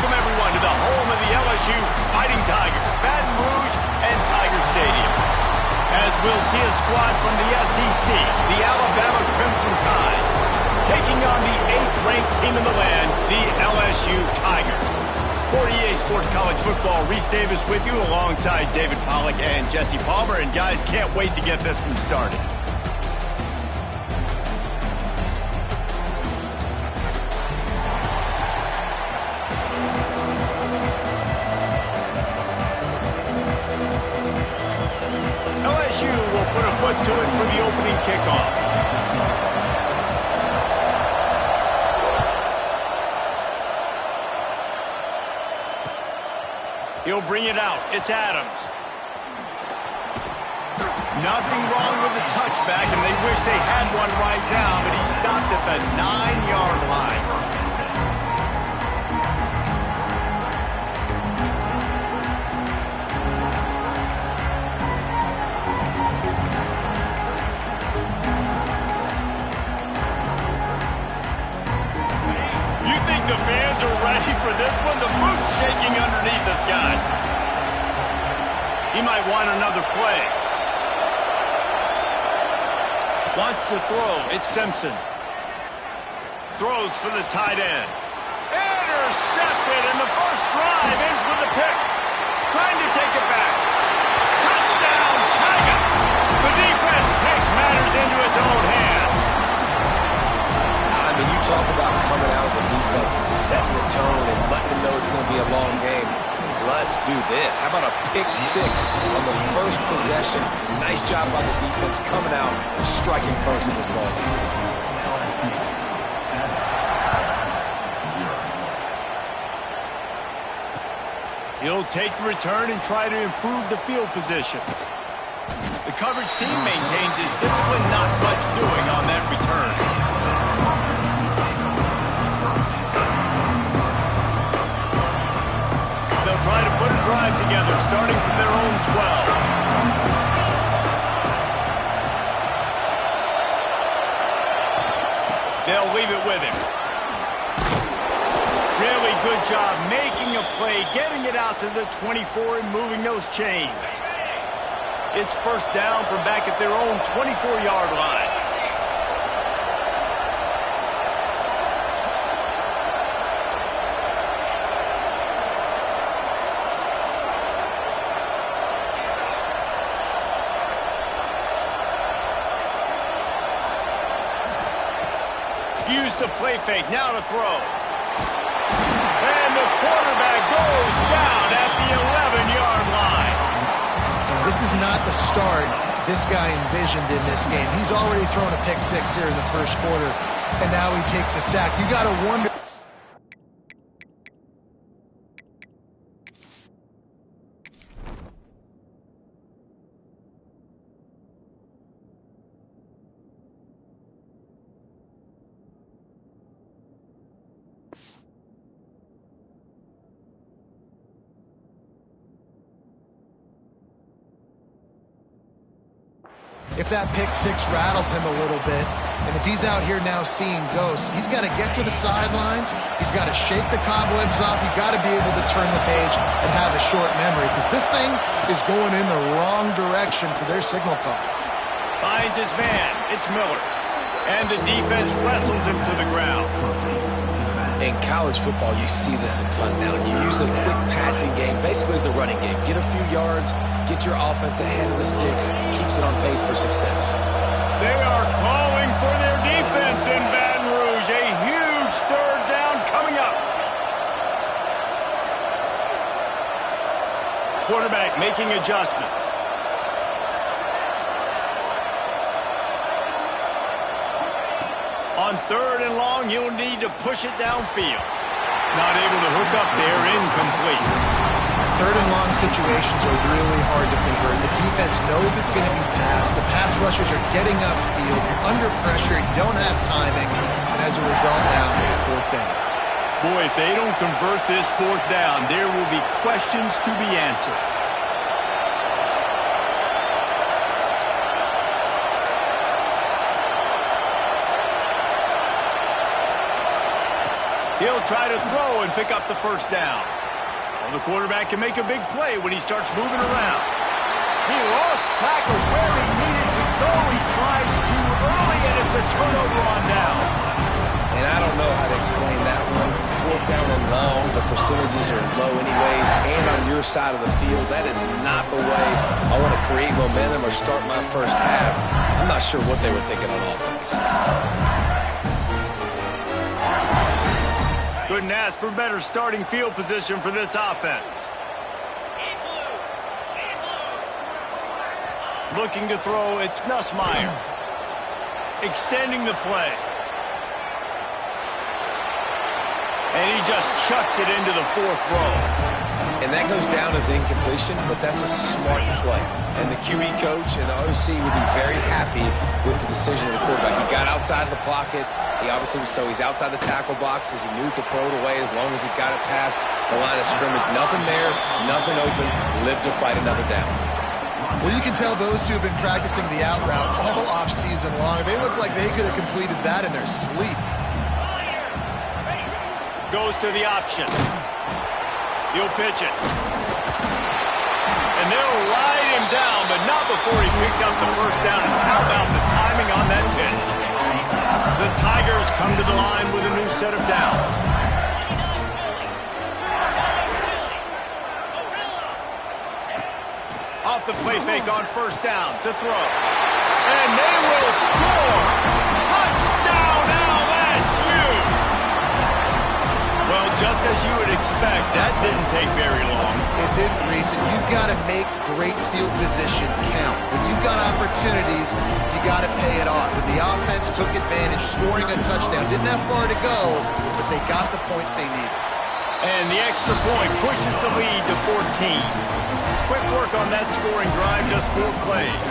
Welcome, everyone, to the home of the LSU Fighting Tigers, Baton Rouge and Tiger Stadium. As we'll see a squad from the SEC, the Alabama Crimson Tide, taking on the 8th-ranked team in the land, the LSU Tigers. For EA Sports College Football, Reese Davis with you alongside David Pollack and Jesse Palmer. And guys, can't wait to get this one started. LSU will put a foot to it for the opening kickoff. He'll bring it out. It's Adams. Nothing wrong with the touchback, and they wish they had one right now, but he stopped at the 9-yard line. You think the fans are ready for this one? The booth's shaking underneath us, guys. He might want another play. Wants to throw. It's Simpson. Throws for the tight end. Intercepted, and the first drive ends with a pick. Trying to take it back. Touchdown, Tigers! The defense takes matters into its own hands. I mean, you talk about coming out of the defense and setting the tone and letting them know it's going to be a long game. Let's do this. How about a pick six on the first possession? Nice job by the defense coming out and striking first in this ball game. He'll take the return and try to improve the field position. The coverage team maintains his discipline, not much doing on that return. They'll try to put a drive together, starting from their own 12. They'll leave it with him. Really good job making a play, getting it out to the 24 and moving those chains. It's first down from back at their own 24-yard line. Use the play fake, now to throw. And the quarterback goes down at the 11-yard line. And this is not the start this guy envisioned in this game. He's already thrown a pick six here in the first quarter, and now he takes a sack. You got to wonder. If that pick six rattled him a little bit, and if he's out here now seeing ghosts, he's got to get to the sidelines. He's got to shake the cobwebs off. You've got to be able to turn the page and have a short memory, because this thing is going in the wrong direction for their signal call. Finds his man. It's Miller. And the defense wrestles him to the ground. In college football, you see this a ton now. You use a quick passing game, basically as the running game. Get a few yards, get your offense ahead of the sticks, keeps it on pace for success. They are calling for their defense in Baton Rouge. A huge third down coming up. Quarterback making adjustments. On third and long, he'll need to push it downfield. Not able to hook up there, incomplete. Third and long situations are really hard to convert. The defense knows it's going to be passed. The pass rushers are getting upfield. You're under pressure. You don't have timing. And as a result now, fourth down. Boy, if they don't convert this fourth down, there will be questions to be answered. He'll they'll try to throw and pick up the first down. Well, the quarterback can make a big play when he starts moving around. He lost track of where he needed to go. He slides too early, and it's a turnover on down. And I don't know how to explain that one. 4th down and long, the percentages are low anyways, and on your side of the field, that is not the way I want to create momentum or start my first half. I'm not sure what they were thinking on offense. Couldn't ask for better starting field position for this offense. Looking to throw, it's Nussmeier. Extending the play. And he just chucks it into the 4th row. And that goes down as incompletion, but that's a smart play. And the QB coach and the OC would be very happy with the decision of the quarterback. He got outside the pocket. He obviously was he's outside the tackle boxes. He knew he could throw it away as long as he got it past the line of scrimmage. Nothing there, nothing open. Live to fight another down. Well, you can tell those two have been practicing the out route all off-season long. They look like they could have completed that in their sleep. Goes to the option. He'll pitch it. And they'll ride him down, but not before he picks up the first down. And how about the timing on that pitch? The Tigers come to the line with a new set of downs. Off the play fake on first down to throw. And they will score. Touchdown LSU! Well, just as you would expect, that didn't take very long. It didn't, Reese, and you've got to make great field position count. When you've got opportunities, you got to pay it off. And the offense took advantage, scoring a touchdown. Didn't have far to go, but they got the points they needed. And the extra point pushes the lead to 14. Quick work on that scoring drive, just 4 plays.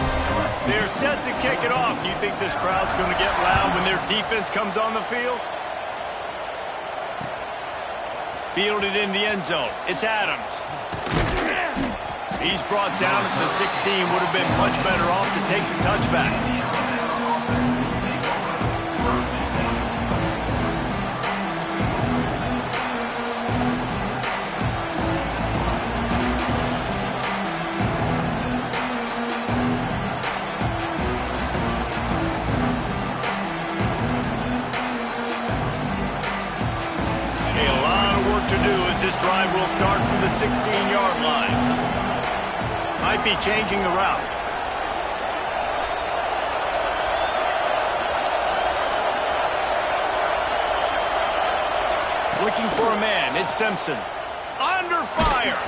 They're set to kick it off. You think this crowd's going to get loud when their defense comes on the field? Fielded in the end zone. It's Adams. He's brought down at the 16. Would have been much better off to take the touchback. This drive will start from the 16-yard line. Might be changing the route. Looking for a man. It's Simpson. Under fire.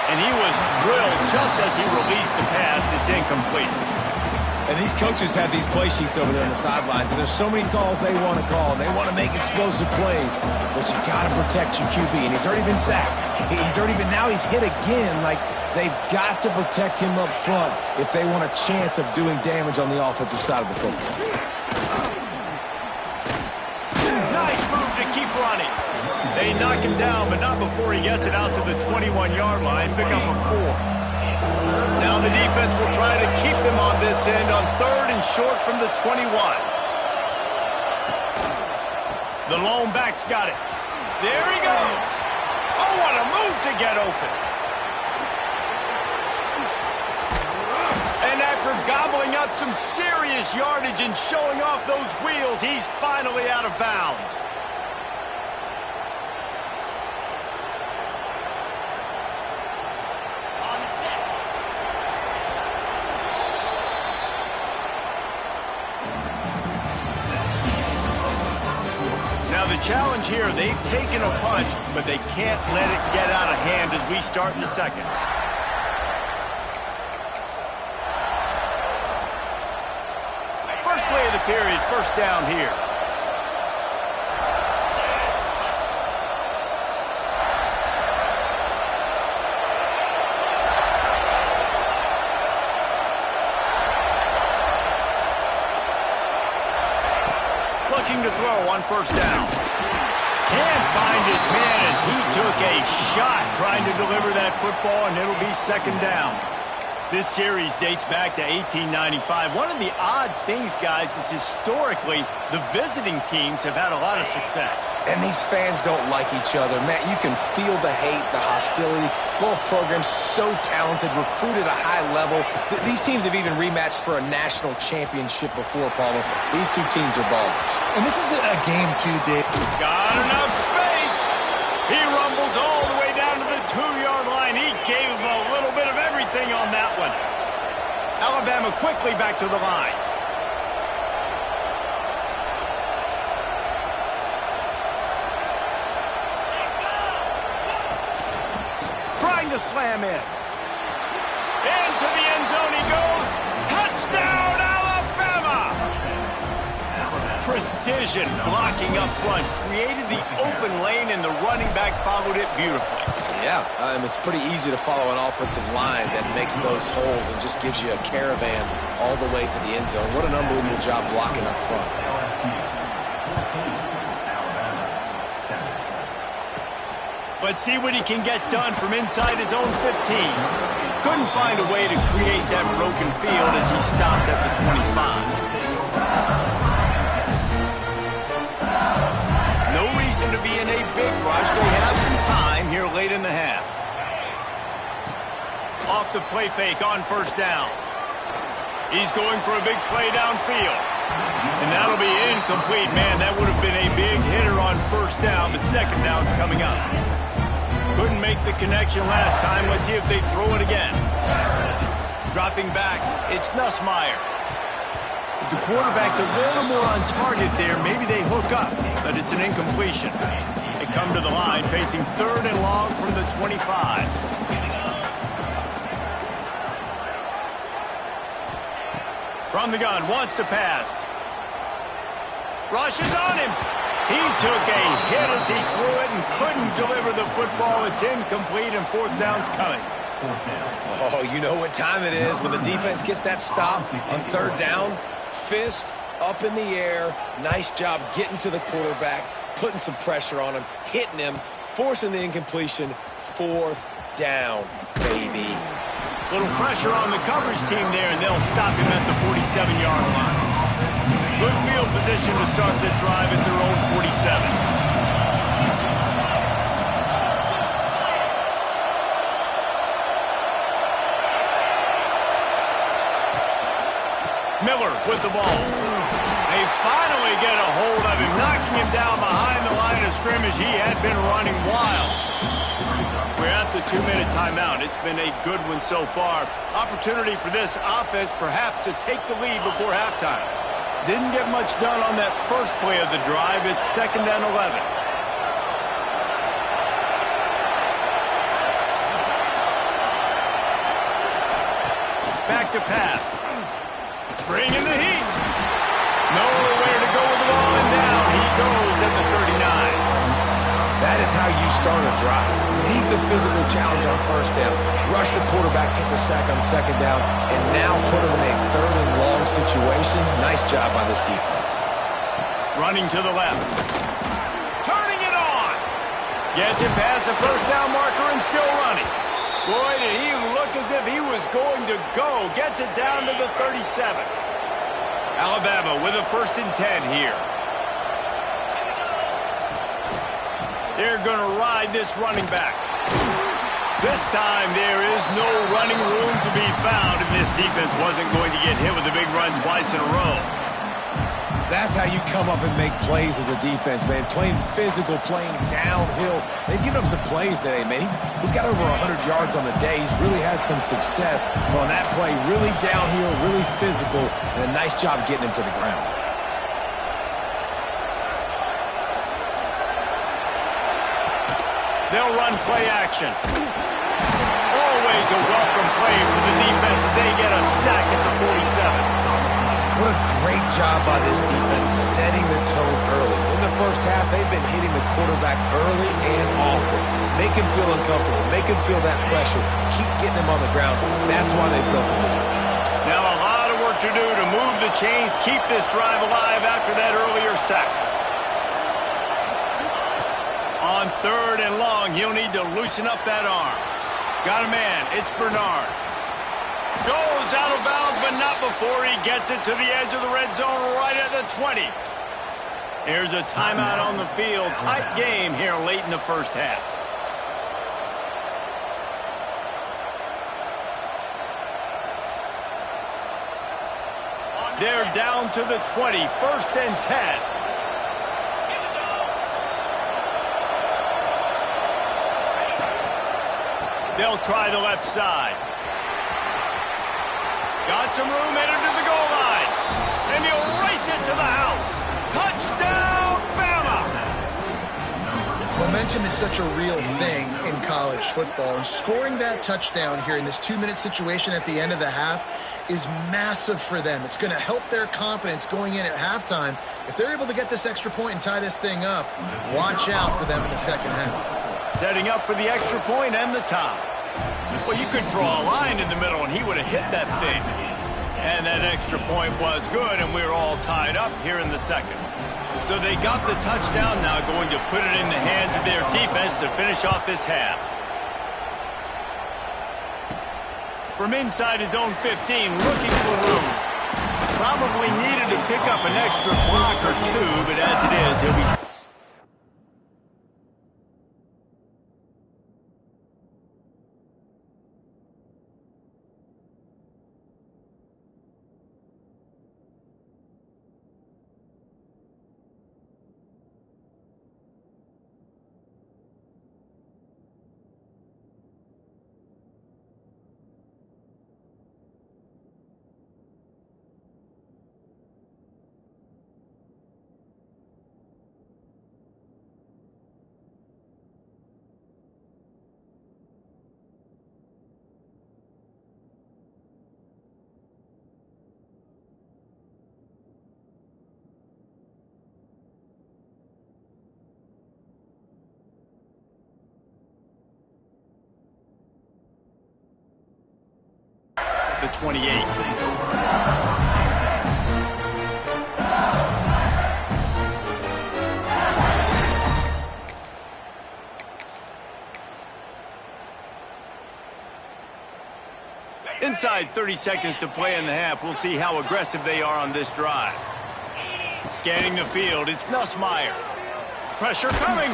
And he was drilled just as he released the pass. It's incomplete. And these coaches have these play sheets over there on the sidelines, and there's so many calls they want to call. They want to make explosive plays, but you got to protect your QB. And he's already been sacked. Now he's hit again. Like, they've got to protect him up front if they want a chance of doing damage on the offensive side of the football. Nice move to keep running. They knock him down, but not before he gets it out to the 21-yard line. Pick up a 4. Now the defense will try to keep them on this end on 3rd and short from the 21. The lone back's got it. There he goes. Oh, what a move to get open. And after gobbling up some serious yardage and showing off those wheels, he's finally out of bounds. The challenge here, they've taken a punch, but they can't let it get out of hand as we start in the second. First play of the period, first down here. Looking to throw on first down. Can't find his man as he took a shot trying to deliver that football, and it'll be second down. This series dates back to 1895. One of the odd things, guys, is historically the visiting teams have had a lot of success. And these fans don't like each other. Matt, you can feel the hate, the hostility. Both programs so talented, recruited at a high level. These teams have even rematched for a national championship before, Palmer. These two teams are ballers. And this is a game, too, Dave. Got enough space. He rumbles all the way down to the 2-yard line. He gave him a little bit of everything on that one. Alabama quickly back to the line. Trying to slam in. Into the end zone he goes. Touchdown, Alabama! Precision blocking up front. Created the open lane, and the running back followed it beautifully. Yeah, it's pretty easy to follow an offensive line that makes those holes and just gives you a caravan all the way to the end zone. What an unbelievable job blocking up front. Let's see what he can get done from inside his own 15. Couldn't find a way to create that broken field as he stopped at the 25. No reason to be in a big rush. They have some time here late in the half. Off the play fake on first down. He's going for a big play downfield. And that'll be incomplete. Man, that would have been a big hitter on first down, but second down's coming up. Couldn't make the connection last time. Let's see if they throw it again. Dropping back, it's Nussmeier. If the quarterback's a little more on target there, maybe they hook up, but it's an incompletion. They come to the line facing 3rd and long from the 25. From the gun, wants to pass. Rushes on him. He took a hit as he threw it and couldn't deliver the football. It's incomplete, and 4th down's coming. Oh, you know what time it is when the defense gets that stop on 3rd down. Fist up in the air. Nice job getting to the quarterback, putting some pressure on him, hitting him, forcing the incompletion. 4th down, baby. Little pressure on the coverage team there, and they'll stop him at the 47-yard line. Good field position to start this drive at their own 47. Miller with the ball. They finally get a hold of him, knocking him down behind the line of scrimmage. He had been running wild. We're at the 2-minute timeout. It's been a good one so far. Opportunity for this offense perhaps to take the lead before halftime. Didn't get much done on that first play of the drive. It's 2nd and 11. Back to pass. Bringing the heat. Nowhere to go with the ball, and down he goes at the 39. That is how you start a drive. Meet the physical challenge on first down. Rush the quarterback, get the sack on 2nd down, and now put him in a 3rd and long situation. Nice job by this defense. Running to the left. Turning it on. Gets it past the first down marker and still running. Boy, did he look as if he was going to go. Gets it down to the 37. Alabama with a 1st and 10 here. They're going to ride this running back. This time there is no running room to be found, and this defense wasn't going to get hit with a big run twice in a row. That's how you come up and make plays as a defense, man. Playing physical, playing downhill. They've given up some plays today, man. He's got over 100 yards on the day. He's really had some success. But on that play, really downhill, really physical, and a nice job getting him to the ground. They'll run play action. Always a welcome play for the defense as they get a sack at the 47. What a great job by this defense setting the tone early. In the first half, they've been hitting the quarterback early and often. Make him feel uncomfortable. Make him feel that pressure. Keep getting him on the ground. That's why they built the lead. Now a lot of work to do to move the chains, keep this drive alive after that earlier sack. On 3rd and long, he'll need to loosen up that arm. Got a man. It's Bernard. Goes out of bounds, but not before he gets it to the edge of the red zone right at the 20. Here's a timeout on the field. Tight game here late in the first half. They're down to the 20, 1st and 10. They'll try the left side. Got some room, headed to the goal line. And he'll race it to the house. Touchdown, Bama! Momentum is such a real thing in college football, and scoring that touchdown here in this 2-minute situation at the end of the half is massive for them. It's going to help their confidence going in at halftime. If they're able to get this extra point and tie this thing up, watch out for them in the second half. Setting up for the extra point and the tie. Well, you could draw a line in the middle, and he would have hit that thing. And that extra point was good, and we're all tied up here in the second. So they got the touchdown, now going to put it in the hands of their defense to finish off this half. From inside his own 15, looking for room. Probably needed to pick up an extra block or two, but as it is, he'll be... the 28. Inside 30 seconds to play in the half. We'll see how aggressive they are on this drive. Scanning the field, it's Nussmeier. Pressure coming.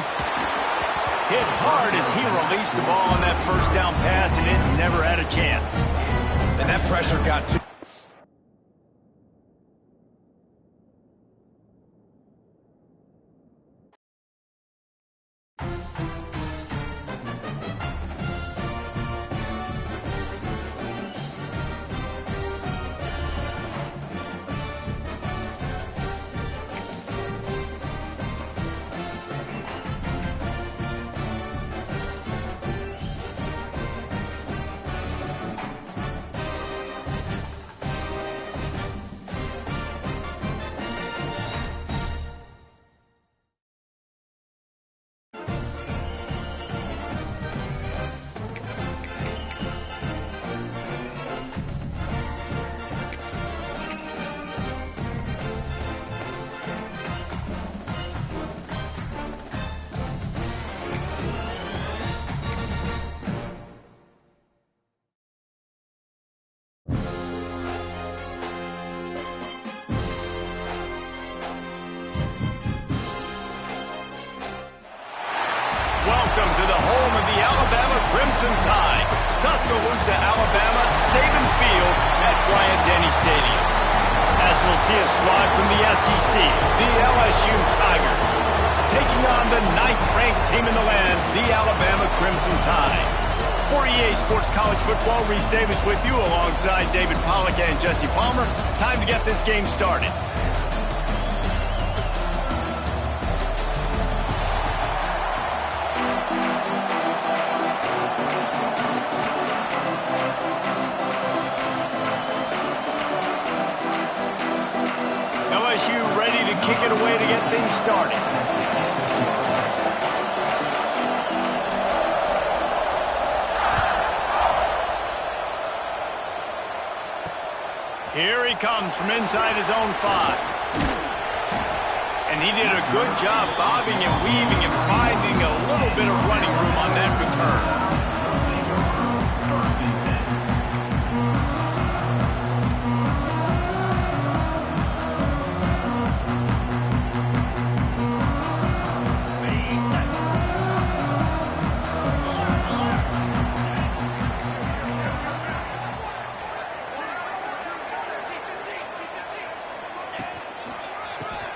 Hit hard as he released the ball on that first down pass, and it never had a chance. And that pressure got to... Welcome to the home of the Alabama Crimson Tide. Tuscaloosa, Alabama, Saban Field at Bryant-Denny Stadium. As we'll see a squad from the SEC, the LSU Tigers, taking on the 9th-ranked team in the land, the Alabama Crimson Tide. For EA Sports College Football, Reese Davis with you alongside David Pollack and Jesse Palmer. Time to get this game started. LSU ready to kick it away to get things started. Here he comes from inside his own 5. And he did a good job bobbing and weaving and finding a little bit of running room on that return.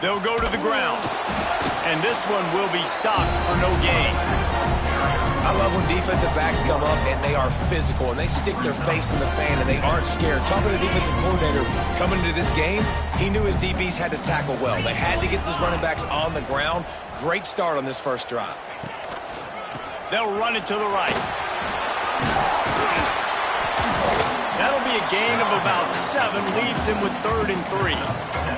They'll go to the ground. And this one will be stopped for no gain. I love when defensive backs come up and they are physical and they stick their face in the fan and they aren't scared. Talking to the defensive coordinator coming into this game, he knew his DBs had to tackle well. They had to get those running backs on the ground. Great start on this first drive. They'll run it to the right. That'll be a gain of about 7, leaves him with 3rd and 3.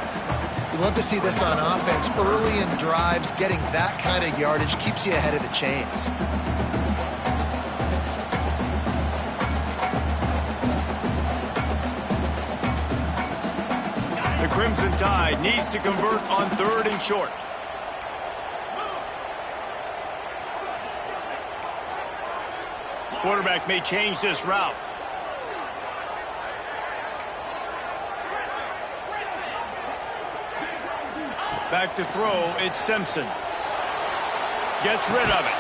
You love to see this on offense. Early in drives, getting that kind of yardage keeps you ahead of the chains. The Crimson Tide needs to convert on 3rd and short. Quarterback may change this route. Back to throw, it's Simpson. Gets rid of it.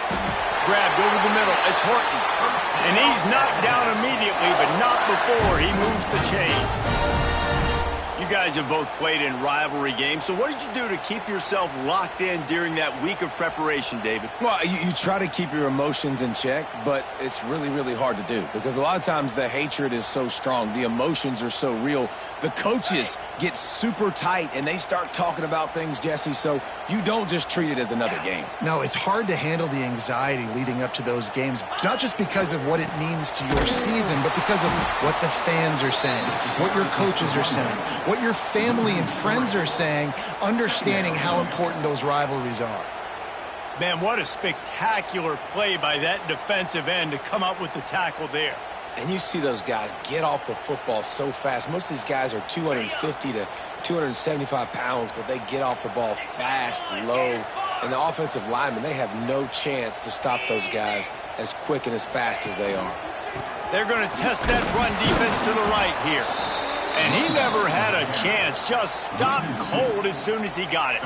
Grabbed over the middle, it's Horton. And he's knocked down immediately, but not before he moves the chains. You guys have both played in rivalry games, so what did you do to keep yourself locked in during that week of preparation, David? Well, you try to keep your emotions in check, but it's really, really hard to do because a lot of times the hatred is so strong. The emotions are so real. The coaches get super tight, and they start talking about things, Jesse, so you don't just treat it as another game. No, it's hard to handle the anxiety leading up to those games, not just because of what it means to your season, but because of what the fans are saying, what your coaches are saying, what your family and friends are saying, understanding how important those rivalries are. Man, what a spectacular play by that defensive end to come up with the tackle there. And you see those guys get off the football so fast. Most of these guys are 250 to 275 pounds, but they get off the ball fast, low. And the offensive linemen, they have no chance to stop those guys as quick and as fast as they are. They're going to test that run defense to the right here. And he never had a chance. Just stopped cold as soon as he got it.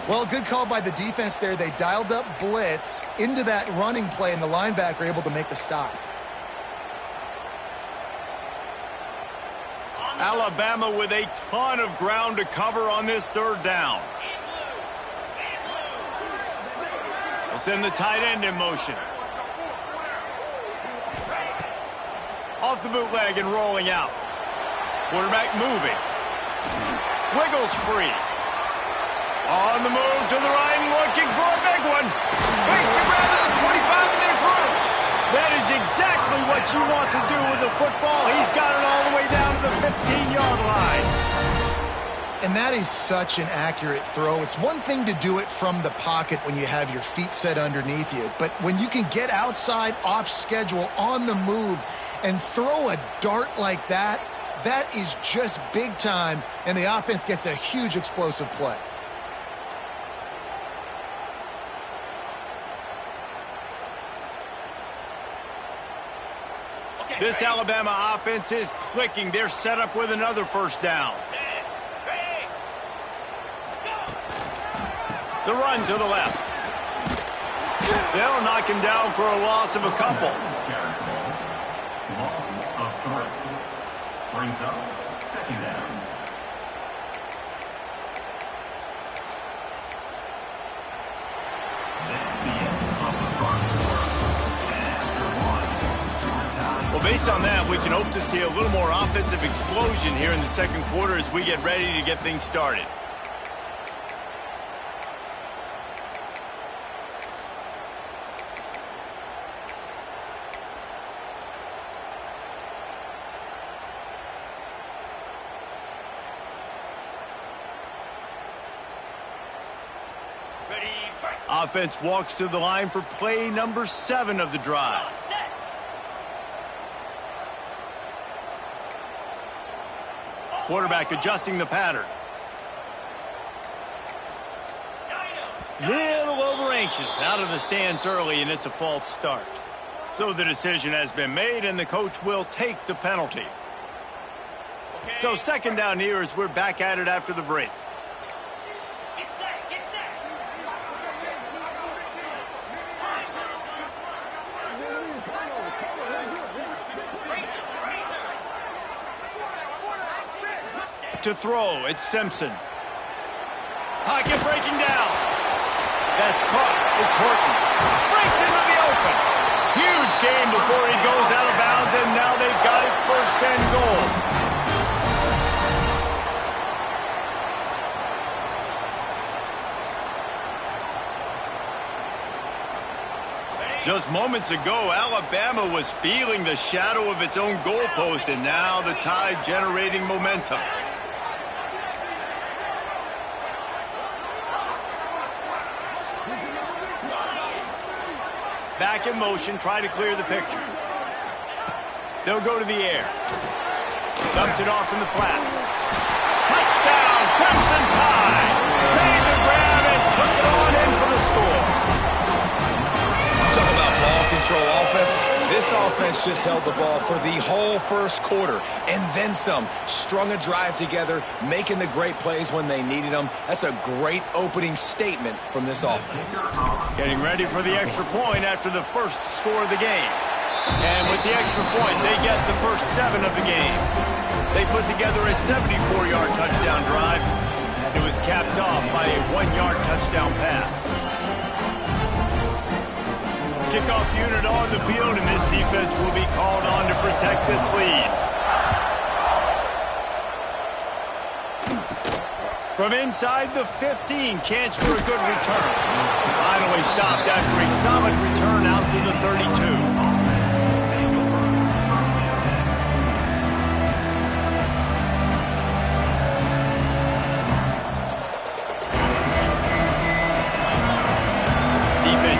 Well, good call by the defense there. They dialed up blitz into that running play, and the linebacker able to make the stop. Alabama with a ton of ground to cover on this 3rd down. They'll send the tight end in motion. Off the bootleg and rolling out. Quarterback moving. Wiggles free. On the move to the right, looking for a big one. Makes it grab to the 25, and there's room. That is exactly what you want to do with the football. He's got it all the way down to the 15-yard line. And that is such an accurate throw. It's one thing to do it from the pocket when you have your feet set underneath you, but when you can get outside, off schedule, on the move, and throw a dart like that, that is just big time, and the offense gets a huge explosive play. This Alabama offense is clicking. They're set up with another 1st down. The run to the left. They'll knock him down for a loss of a couple. Loss of 3. Brings up 2nd down. That's the end of the first quarter. Well, based on that, we can hope to see a little more offensive explosion here in the 2nd quarter as we get ready to get things started. Offense walks to the line for play number 7 of the drive. Quarterback adjusting the pattern. Little over anxious, out of the stance early, and it's a false start. So the decision has been made, and the coach will take the penalty. So 2nd down here as we're back at it after the break. To throw, it's Simpson. Pocket breaking down. That's caught. It's Horton. Breaks into the open. Huge gain before he goes out of bounds, and now they've got it 1st and goal. Just moments ago, Alabama was feeling the shadow of its own goalpost, and now the Tide generating momentum. Back in motion, try to clear the picture. They'll go to the air. Dumps it off in the flats. Touchdown, Crimson Tide! Made the grab and took it on in for the score. You talk about ball control offense. This offense just held the ball for the whole 1st quarter and then some. Strung a drive together, making the great plays when they needed them. That's a great opening statement from this offense. Getting ready for the extra point after the first score of the game. And with the extra point, they get the first 7 of the game. They put together a 74-yard touchdown drive. It was capped off by a 1-yard touchdown pass. Kickoff unit on the field, and this defense will be called on to protect this lead. From inside the 15, chance for a good return. Finally stopped after a solid return out to the 32.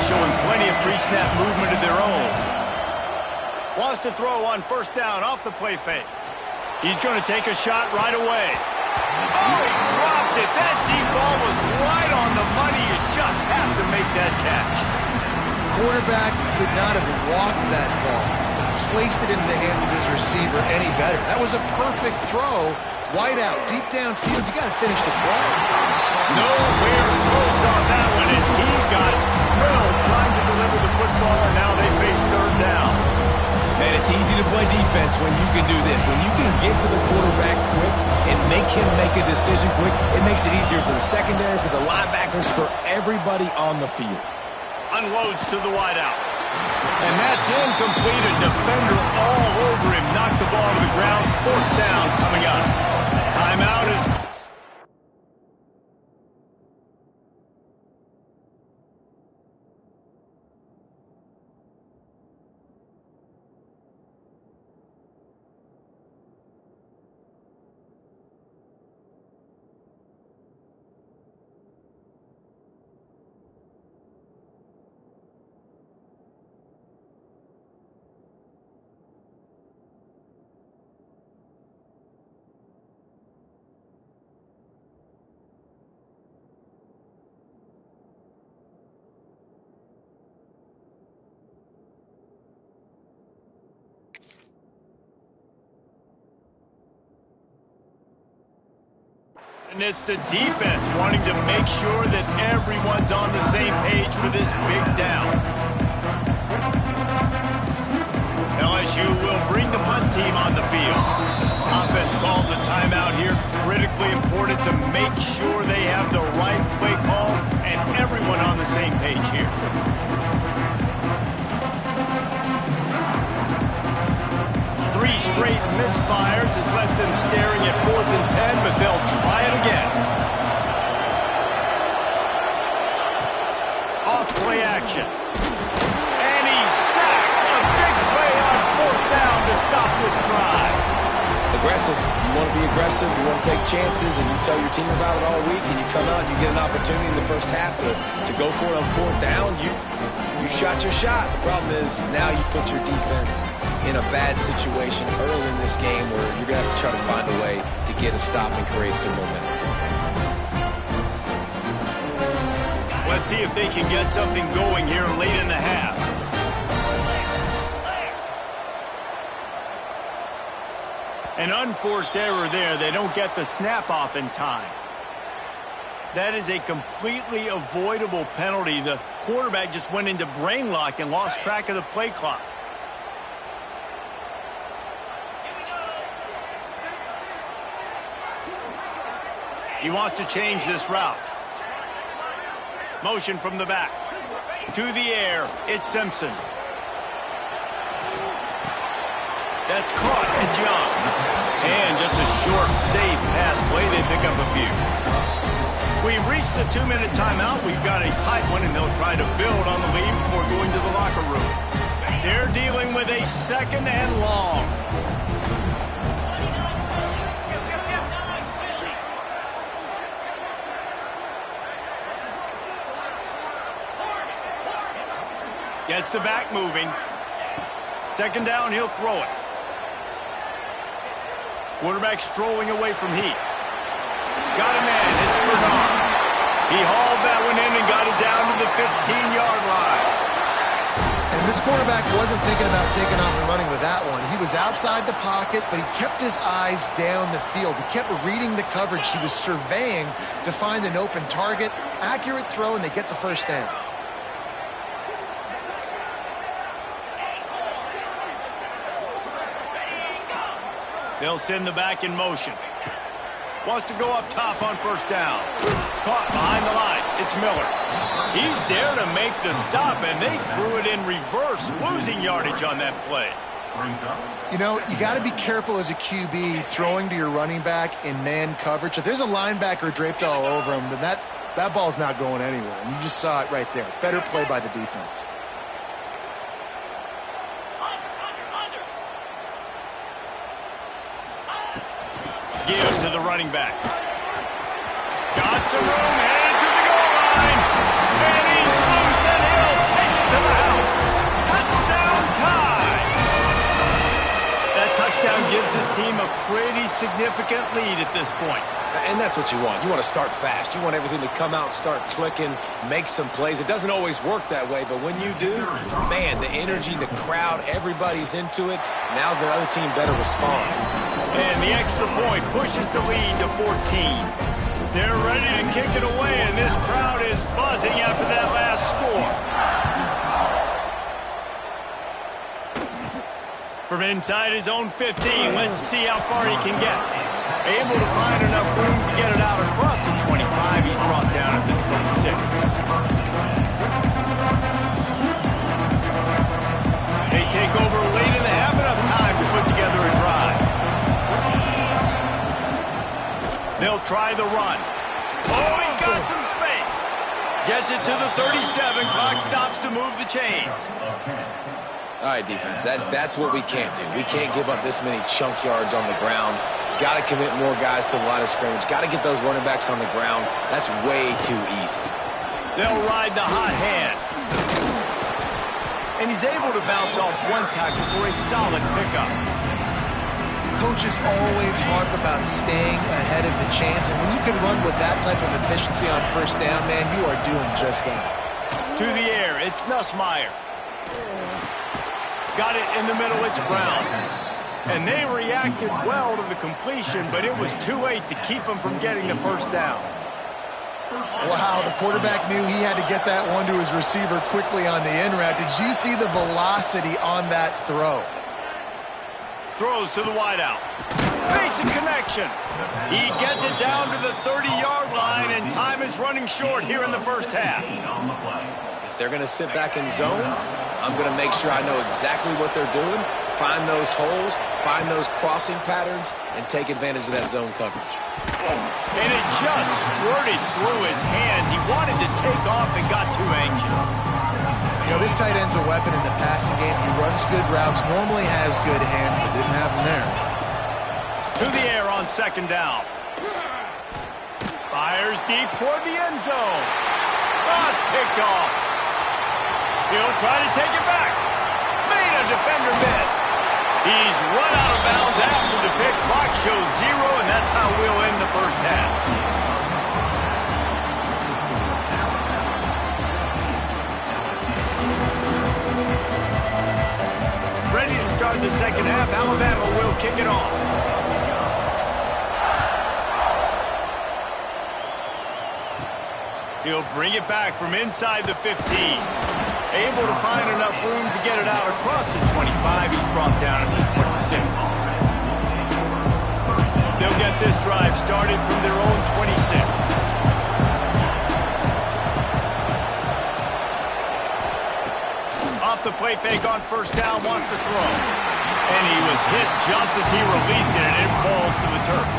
Showing plenty of pre-snap movement of their own. Wants to throw on 1st down off the play fake. He's going to take a shot right away. Oh, he dropped it. That deep ball was right on the money. You just have to make that catch. Quarterback could not have walked that ball, placed it into the hands of his receiver any better. That was a perfect throw. Wide out, deep downfield. You got to finish the play. Nowhere close on that one as he got drilled trying to deliver the football, and now they face 3rd down. Man, it's easy to play defense when you can do this. When you can get to the quarterback quick and make him make a decision quick, it makes it easier for the secondary, for the linebackers, for everybody on the field. Unloads to the wideout. And that's incomplete. A defender all over him. Knocked the ball to the ground. 4th down coming up. Timeout is... And it's the defense wanting to make sure that everyone's on the same page for this big down. LSU will bring the punt team on the field. Offense calls a timeout here. Critically important to make sure they have the right play call and everyone on the same page here. Three straight misfires has left them staring at 4th and 10, but they'll try it again. Off play action. And he's sacked. A big play on 4th down to stop this drive. Aggressive. You want to be aggressive. You want to take chances, and you tell your team about it all week, and you come out and you get an opportunity in the first half to go for it on 4th down. You shot your shot. The problem is now you put your defense in a bad situation early in this game where you're going to have to try to find a way to get a stop and create some momentum. Let's see if they can get something going here late in the half. An unforced error there. They don't get the snap off in time. That is a completely avoidable penalty. The quarterback just went into brain lock and lost track of the play clock. He wants to change this route. Motion from the back. To the air, it's Simpson. That's caught. It's Young. And just a short, safe pass play. They pick up a few. We've reached the 2-minute timeout. We've got a tight one, and they'll try to build on the lead before going to the locker room. They're dealing with a 2nd and long. Gets the back moving. 2nd down, he'll throw it. Quarterback strolling away from Heat. Got a man, it's Bernard. He hauled that one in and got it down to the 15-yard line. And this quarterback wasn't thinking about taking off and running with that one. He was outside the pocket, but he kept his eyes down the field. He kept reading the coverage. He was surveying to find an open target. Accurate throw, and they get the 1st down. They'll send the back in motion. Wants to go up top on 1st down. Caught behind the line. It's Miller. He's there to make the stop, and they threw it in reverse, losing yardage on that play. You know, you got to be careful as a QB throwing to your running back in man coverage. If there's a linebacker draped all over him, then that ball's not going anywhere. And you just saw it right there. Better play by the defense. Give to the running back. Got some room, headed to the goal line. And he's loose, and he'll take it to the house. Touchdown tie. That touchdown gives his team a pretty significant lead at this point. And that's what you want. You want to start fast. You want everything to come out, start clicking, make some plays. It doesn't always work that way, but when you do, man, the energy, the crowd, everybody's into it. Now the other team better respond. And the extra point pushes the lead to 14. They're ready to kick it away, and this crowd is buzzing after that last score. From inside his own 15, let's see how far he can get. Able to find enough room to get it out across the 25. He's brought down at the 26. They take over late and have enough time to put together a drive. They'll try the run. Oh, he's got some space. Gets it to the 37. Clock stops to move the chains. All right, defense, that's what we can't do. We can't give up this many chunk yards on the ground. Got to commit more guys to the line of scrimmage. Got to get those running backs on the ground. That's way too easy. They'll ride the hot hand. And he's able to bounce off one tackle for a solid pickup. Coaches always harp about staying ahead of the chains, and when you can run with that type of efficiency on 1st down, man, you are doing just that. To the air, it's Nussmeier. Got it in the middle, it's Brown. And they reacted well to the completion, but it was too late to keep them from getting the 1st down. Wow, the quarterback knew he had to get that one to his receiver quickly on the in route. Did you see the velocity on that throw? Throws to the wideout. Makes a connection. He gets it down to the 30-yard line, and time is running short here in the 1st half. If they're going to sit back in zone, I'm going to make sure I know exactly what they're doing, find those holes, find those crossing patterns, and take advantage of that zone coverage. And it just squirted through his hands. He wanted to take off and got too anxious. You know, this tight end's a weapon in the passing game. He runs good routes, normally has good hands, but didn't have them there. To the air on 2nd down. Fires deep toward the end zone. Oh, it's picked off. He'll try to take it back. Made a defender miss. He's run out of bounds after the pick. Clock shows 0, and that's how we'll end the 1st half. Ready to start the 2nd half. Alabama will kick it off. He'll bring it back from inside the 15. Able to find enough room to get it out across the 25. He's brought down at the 26. They'll get this drive started from their own 26. Off the play fake on first down, wants to throw. And he was hit just as he released it, and it falls to the turf.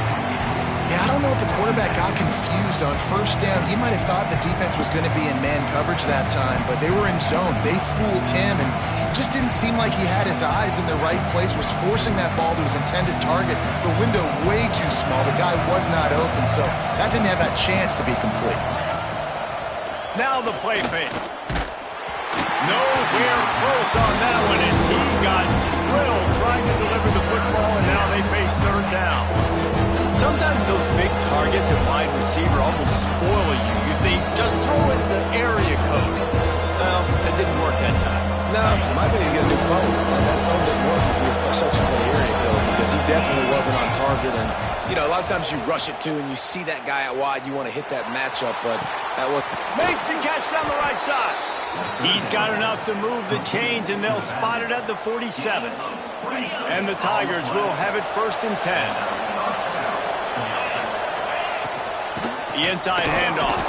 Yeah, I don't know if the quarterback got confused on first down. He might have thought the defense was going to be in man coverage that time, but they were in zone. They fooled him, and just didn't seem like he had his eyes in the right place, was forcing that ball to his intended target. The window way too small. The guy was not open, so that didn't have that chance to be complete. Now the play fake. Nowhere close on that one as he got drilled trying to deliver the football, and now they face third down. Sometimes those big targets at wide receiver almost spoil you. You think, just throw in the area code. Well, it didn't work that time. No, might be to get a new phone. And that phone didn't work if you were searching for the area code because he definitely wasn't on target. And, you know, a lot of times you rush it too and you see that guy out wide. You want to hit that matchup, but that was... Makes the catch down the right side. He's got enough to move the chains, and they'll spot it at the 47. And the Tigers will have it 1st and 10. The inside handoff.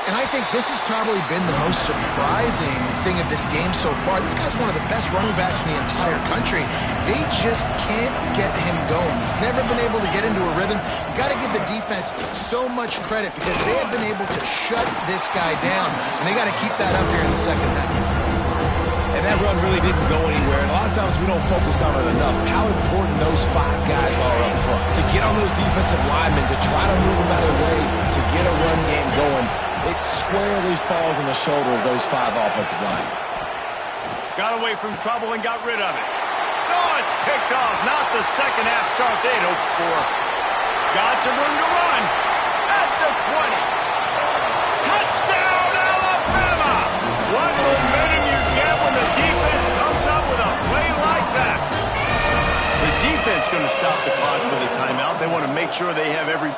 And I think this has probably been the most surprising thing of this game so far. This guy's one of the best running backs in the entire country. They just can't get him going. He's never been able to get into a rhythm. You got to give the defense so much credit because they have been able to shut this guy down, and they got to keep that up here in the second half. And that run really didn't go anywhere. And a lot of times we don't focus on it enough. How important those 5 guys are up front. To get on those defensive linemen, to try to move them out of the way, to get a run game going, it squarely falls on the shoulder of those 5 offensive linemen. Got away from trouble and got rid of it. Oh, it's picked off. Not the second half start they'd hoped for. Got some room to run. At the 20. Touchdown, Alabama! What momentum you get when the defense comes up with a play like that. The defense going to stop the clock with a timeout. They want to make sure they have every...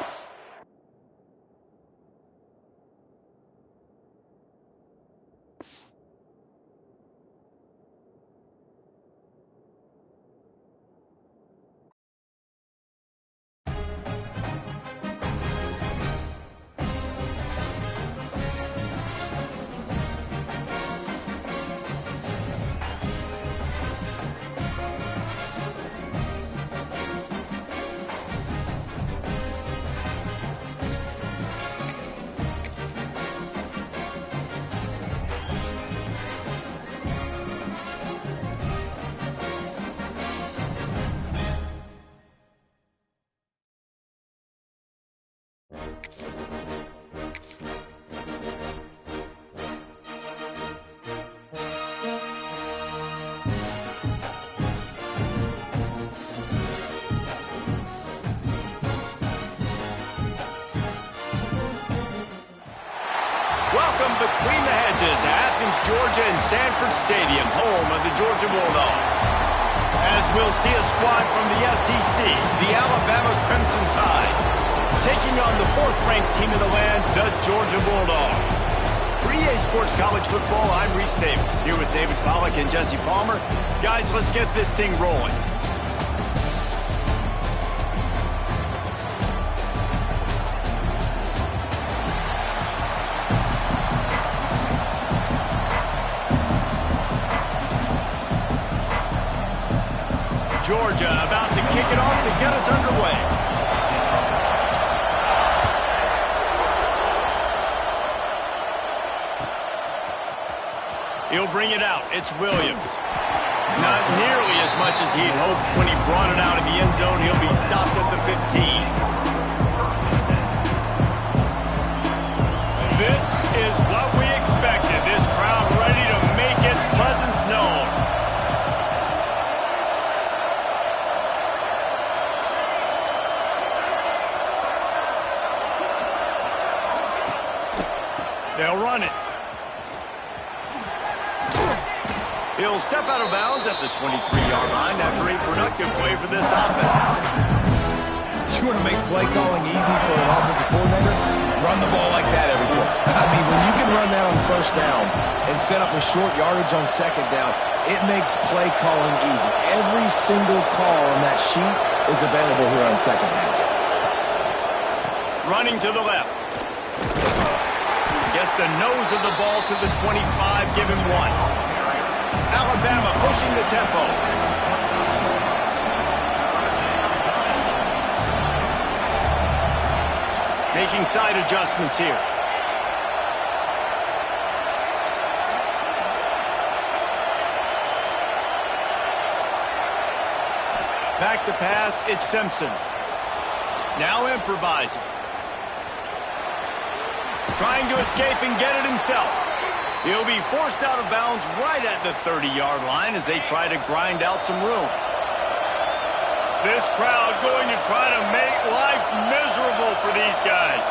Welcome between the hedges to Athens, Georgia and Sanford Stadium, home of the Georgia Bulldogs. As we'll see a squad from the SEC, the Alabama Crimson Tide, taking on the 4th-ranked team in the land, the Georgia Bulldogs. For EA Sports College Football, I'm Reese Davis, here with David Pollack and Jesse Palmer. Guys, let's get this thing rolling. Georgia about to kick it off to get us underway. He'll bring it out. It's Williams. Not nearly as much as he'd hoped when he brought it out of the end zone. He'll be stopped at the 15. This is what we expected. This crowd ready to make its presence known. They'll run it. He'll step out of bounds at the 23-yard line after a productive play for this offense. You want to make play calling easy for an offensive coordinator? Run the ball like that every play. I mean, when you can run that on first down and set up a short yardage on second down, it makes play calling easy. Every single call on that sheet is available here on second down. Running to the left. Gets the nose of the ball to the 25, give him 1. Alabama pushing the tempo. Making side adjustments here. Back to pass, it's Simpson. Now improvising. Trying to escape and get it himself. He'll be forced out of bounds right at the 30-yard line as they try to grind out some room. This crowd going to try to make life miserable for these guys.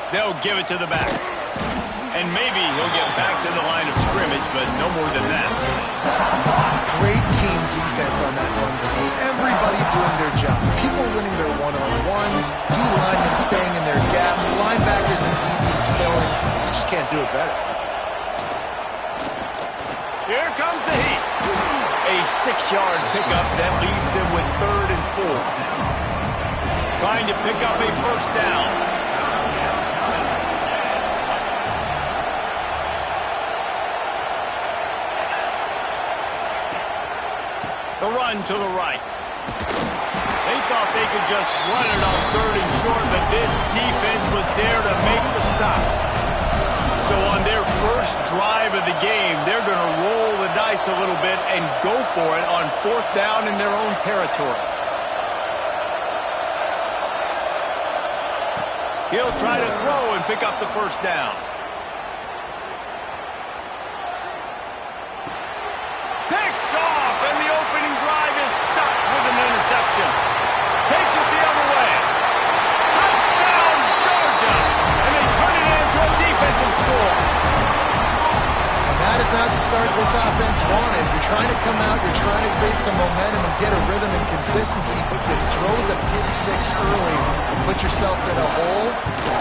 They'll give it to the back. And maybe he'll get back to the line of scrimmage, but no more than that. Great team defense on that run play. Everybody doing their job. People winning their one-on-ones, D-linemen staying in their gaps, linebackers and DBs filling. You just can't do it better. Here comes the heat. A 6-yard pickup that leaves them with 3rd and 4. Trying to pick up a first down. The run to the right. They thought they could just run it on 3rd and short, but this defense was there to make the stop. So on their first drive of the game, they're going to roll the dice a little bit and go for it on 4th down in their own territory. He'll try to throw and pick up the first down. Picked off, and the opening drive is stopped with an interception. Takes it the other way. Touchdown, Georgia! And they turn it into a defensive score. And that is not the start this offense wanted. You're trying to come out, you're trying to create some momentum and get a rhythm and consistency, but you throw the pick 6 early and put yourself in a hole.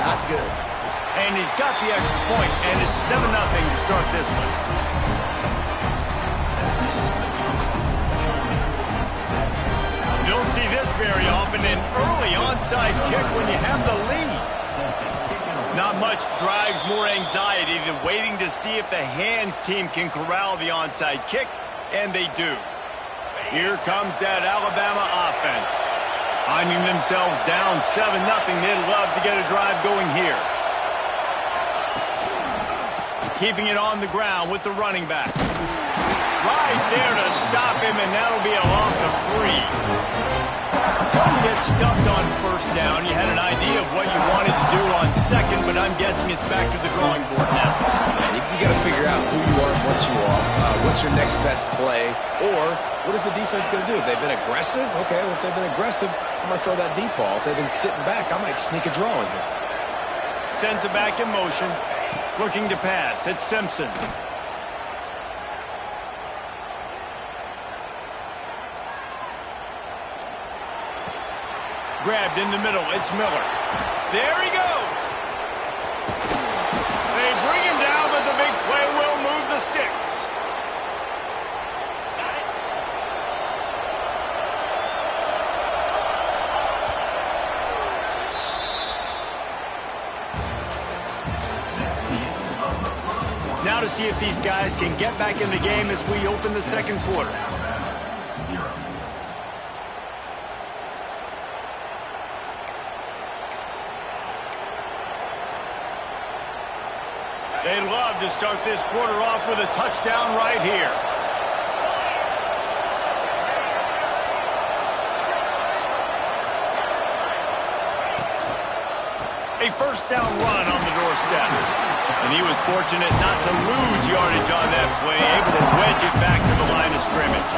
Not good. And he's got the extra point, and it's 7-0 to start this one. You don't see this very often, an early onside kick when you have the lead. Not much drives more anxiety than waiting to see if the hands team can corral the onside kick, and they do. Here comes that Alabama offense. Finding themselves down 7-0, they'd love to get a drive going here. Keeping it on the ground with the running back. Right there to stop him, and that'll be a loss of 3. So you get stuffed on first down. You had an idea of what you wanted to do on second, but I'm guessing it's back to the drawing board now. Yeah, you got to figure out who you are and what you are. What's your next best play? Or what is the defense going to do? If they've been aggressive, okay, well, if they've been aggressive, I'm going to throw that deep ball. If they've been sitting back, I might sneak a draw in here. Sends it back in motion. Looking to pass. It's Simpson. Grabbed in the middle. It's Miller. There he goes. They bring him down, but the big play will move the sticks. Now to see if these guys can get back in the game as we open the second quarter. They'd love to start this quarter off with a touchdown right here. A first down run on the doorstep. And he was fortunate not to lose yardage on that play, able to wedge it back to the line of scrimmage.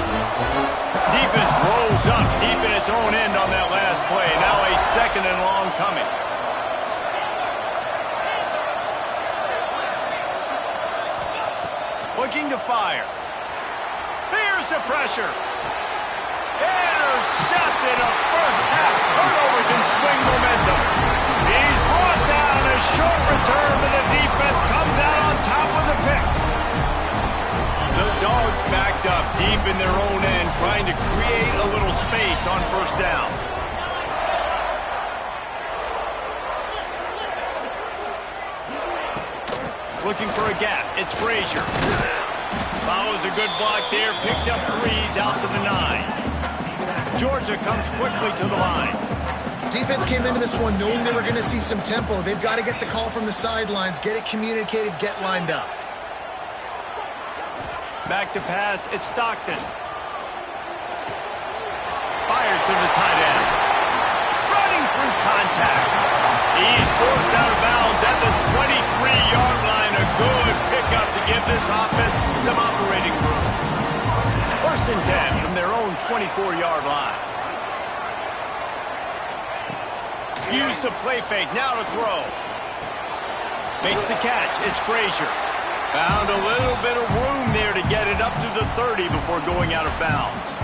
Defense rolls up deep in its own end on that last play. Now a 2nd and long coming. Looking to fire. Here's the pressure. Intercepted. A first half turnover can swing momentum. He's brought down. A short return, but the defense comes out on top of the pick. The Dogs backed up deep in their own end, trying to create a little space on first down. Looking for a gap. It's Frazier. Follows a good block there, picks up threes out to the 9. Georgia comes quickly to the line. Defense came into this one knowing they were going to see some tempo. They've got to get the call from the sidelines, get it communicated, get lined up. Back to pass, it's Stockton. Fires to the tight end. Running through contact. He's forced out of bounds at the 23-yard line. A good pickup to give this offense some operating room. 1st and 10 from their own 24-yard line. Use the play fake, now to throw. Makes the catch, it's Frazier. Found a little bit of room there to get it up to the 30 before going out of bounds.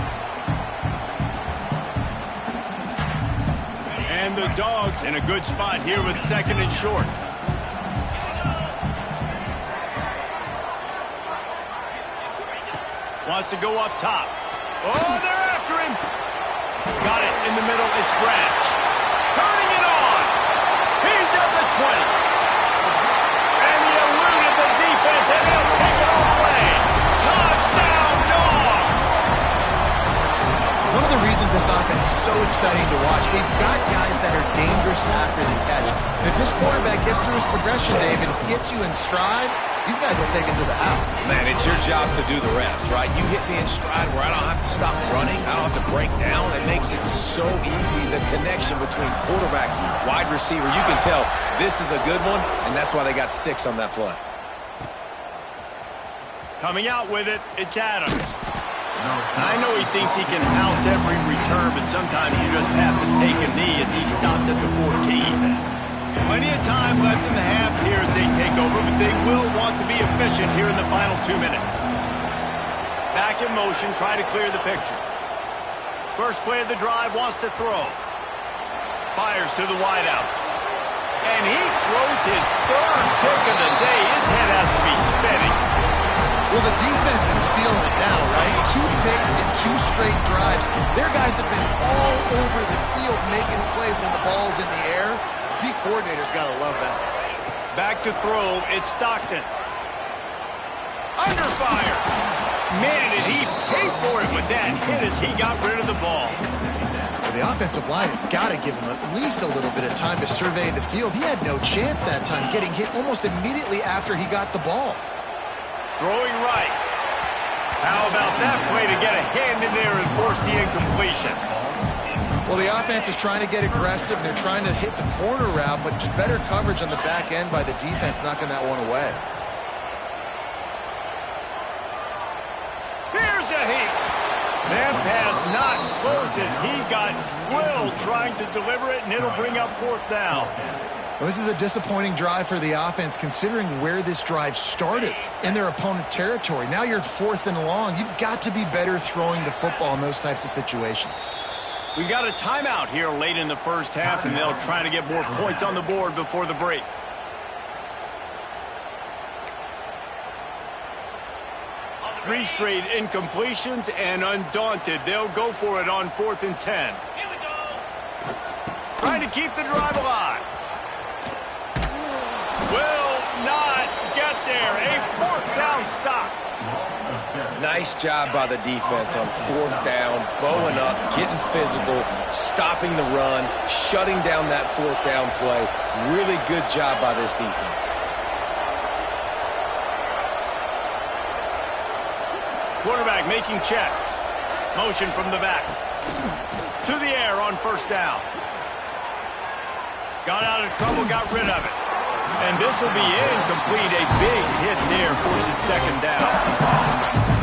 And the Dogs in a good spot here with 2nd and short. Wants to go up top. Oh, they're after him. Got it in the middle, it's Branch. Turning it on. He's at the 20. And he eluded the defense, and he'll take it all away. Touchdown, Dogs! One of the reasons this offense is so exciting to watch, they've got guys that are dangerous after the catch. And if this quarterback gets through his progression, David, hits you in stride, these guys will take it to the house. Man, it's your job to do the rest, right? You hit me in stride where I don't have to stop running. I don't have to break down. It makes it so easy, the connection between quarterback, wide receiver. You can tell this is a good one, and that's why they got 6 on that play. Coming out with it, it's Adams. I know he thinks he can house every return, but sometimes you just have to take a knee as he stopped at the 14. Plenty of time left in the half here as they take over, but they will want to be efficient here in the final 2 minutes. Back in motion, trying to clear the picture. First play of the drive, wants to throw. Fires to the wideout. And he throws his 3rd pick of the day. His head has to be spinning. Well, the defense is feeling it now, right? 2 picks in 2 straight drives. Their guys have been all over the field making plays when the ball's in the air. D coordinator's got to love that. Back to throw, it's Stockton. Under fire. Man, did he pay for it with that hit as he got rid of the ball. Well, the offensive line has got to give him at least a little bit of time to survey the field. He had no chance that time, getting hit almost immediately after he got the ball. Throwing right. How about that play to get a hand in there and force the incompletion? Well, the offense is trying to get aggressive. They're trying to hit the corner route, but just better coverage on the back end by the defense, knocking that one away. Here's a heat. That pass not close as he got drilled trying to deliver it, and it'll bring up 4th down. Well, this is a disappointing drive for the offense, considering where this drive started in their opponent territory. Now you're 4th and long. You've got to be better throwing the football in those types of situations. We got a timeout here late in the first half, and they'll try to get more points on the board before the break. Three straight incompletions, and undaunted, they'll go for it on 4th and 10. Trying to keep the drive alive. Will not get there. A 4th down stop. Nice job by the defense on 4th down, bowing up, getting physical, stopping the run, shutting down that 4th down play. Really good job by this defense. Quarterback making checks. Motion from the back. To the air on 1st down. Got out of trouble, got rid of it. And this will be incomplete. A big hit there forces 2nd down.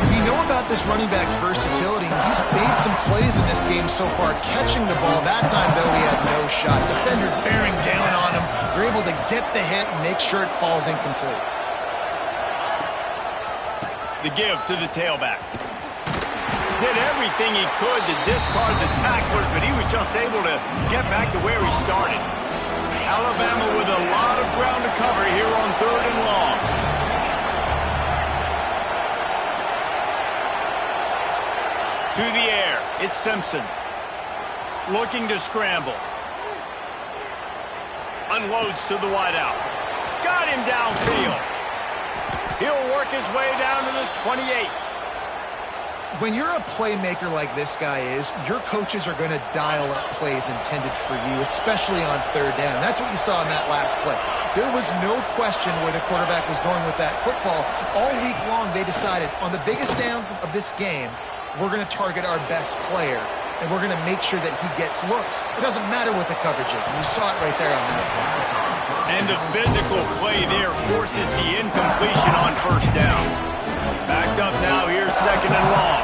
We know about this running back's versatility. He's made some plays in this game so far, catching the ball. That time, though, he had no shot. Defender bearing down on him. They're able to get the hit and make sure it falls incomplete. The give to the tailback. Did everything he could to discard the tacklers, but he was just able to get back to where he started. Alabama with a lot of ground to cover here on 3rd and long. To the air, it's Simpson. Looking to scramble. Unloads to the wideout. Got him downfield. He'll work his way down to the 28. When you're a playmaker like this guy is, your coaches are going to dial up plays intended for you, especially on third down. That's what you saw in that last play. There was no question where the quarterback was going with that football. All week long, they decided on the biggest downs of this game, we're going to target our best player, and we're going to make sure that he gets looks. It doesn't matter what the coverage is, and you saw it right there on that play. And the physical play there forces the incompletion on first down. Backed up now, here's 2nd and long.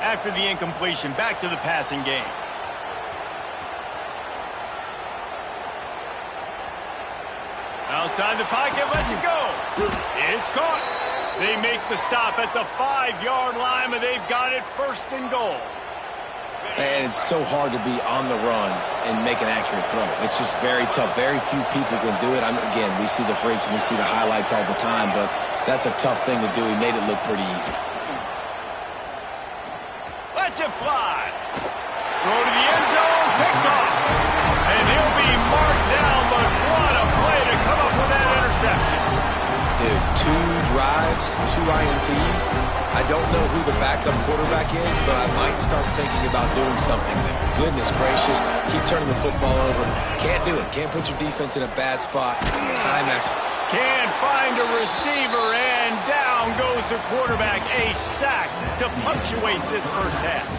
After the incompletion, back to the passing game. Outside the pocket, lets it go. It's caught. They make the stop at the 5-yard line, and they've got it 1st and goal. And it's so hard to be on the run and make an accurate throw. It's just very tough. Very few people can do it. Again, we see the freaks and we see the highlights all the time, but that's a tough thing to do. He made it look pretty easy. Lets it fly. Throw to the end zone, picked off. And he'll be marked down, but what a play to come up with that interception. Dude, 2 drives, 2 INTs. I don't know who the backup quarterback is, but I might start thinking about doing something there. Goodness gracious, keep turning the football over. Can't do it. Can't put your defense in a bad spot time after. Can't find a receiver, and down goes the quarterback. A sack to punctuate this first half.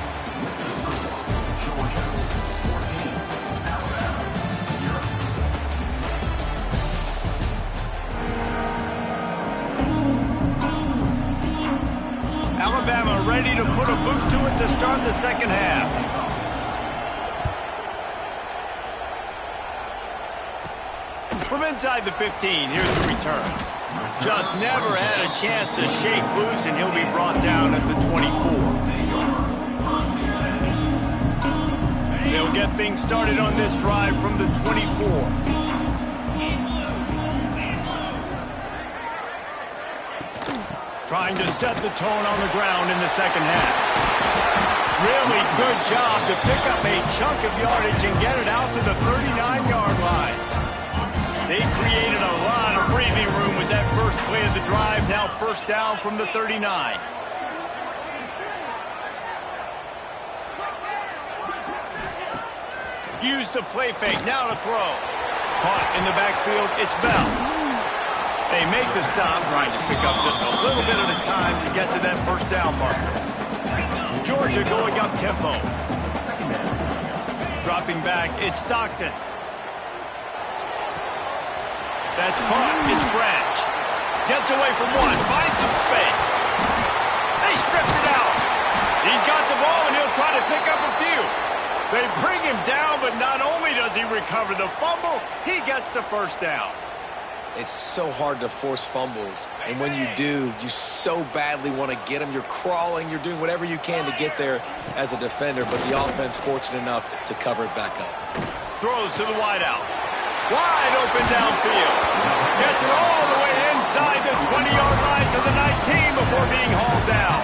Alabama ready to put a boot to it to start the second half. From inside the 15, here's the return. Just never had a chance to shake loose, and he'll be brought down at the 24. They'll get things started on this drive from the 24. Trying to set the tone on the ground in the second half. Really good job to pick up a chunk of yardage and get it out to the 39-yard line. They created a lot of breathing room with that first play of the drive. Now 1st down from the 39. Use the play fake. Now to throw. Caught in the backfield. It's Bell. They make the stop, trying to pick up just a little bit at a time to get to that 1st down marker. Georgia going up tempo. Dropping back, it's Stockton. That's caught, it's Branch. Gets away from one, finds some space. They stripped it out. He's got the ball, and he'll try to pick up a few. They bring him down, but not only does he recover the fumble, he gets the 1st down. It's so hard to force fumbles, and when you do, you so badly want to get them. You're crawling, you're doing whatever you can to get there as a defender, but the offense fortunate enough to cover it back up. Throws to the wideout. Wide open downfield. Gets it all the way inside the 20-yard line to the 19 before being hauled down.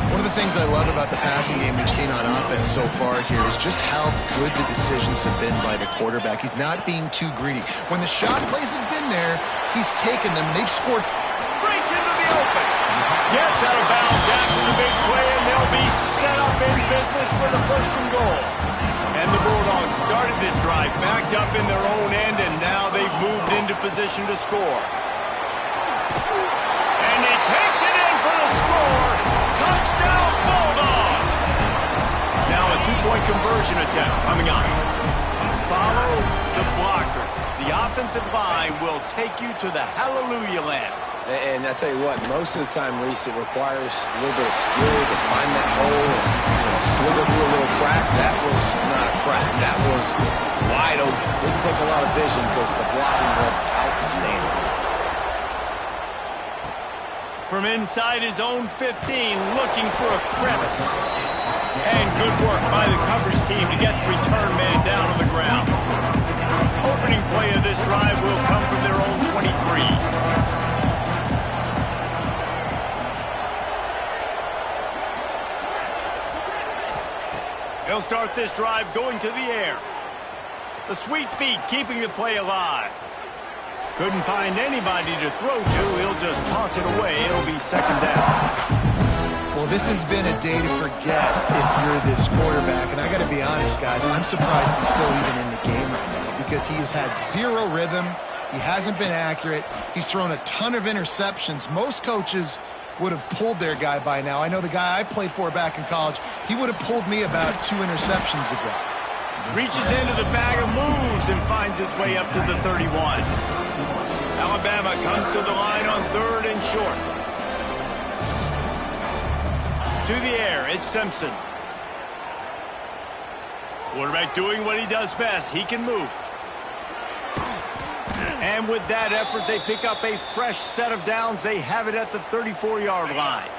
One of the things I love about the passing game we've seen on offense so far here is just how good the decisions have been by the quarterback. He's not being too greedy. When the shot plays have been there, he's taken them. They've scored. Breaks into the open. Gets out of bounds after the big play, and they'll be set up in business with a 1st and goal. And the Bulldogs started this drive backed up in their own end, and now they've moved into position to score. And he takes it in for the score. Touchdown, Bulldogs! Now a 2-point conversion attempt coming up. Follow the blockers. The offensive line will take you to the hallelujah land. And I tell you what, most of the time, Reese, it requires a little bit of skill to find that hole and slither through a little crack. That was not a crack. That was wide open. Didn't take a lot of vision because the blocking was outstanding. From inside his own 15, looking for a crevice. And good work by the coverage team to get the return man down on the ground. Opening play of this drive will come from their own 23. He'll start this drive going to the air. The sweet feet keeping the play alive. Couldn't find anybody to throw to. He'll just toss it away. It'll be second down. Well, this has been a day to forget if you're this quarterback. And I got to be honest, guys, I'm surprised he's still even in the game right now because he has had zero rhythm. He hasn't been accurate. He's thrown a ton of interceptions. Most coaches would have pulled their guy by now. I know the guy I played for back in college, he would have pulled me about 2 interceptions ago. Reaches into the bag of moves and finds his way up to the 31. Alabama comes to the line on 3rd and short. To the air, it's Simpson. Quarterback doing what he does best. He can move. And with that effort, they pick up a fresh set of downs. They have it at the 34-yard line.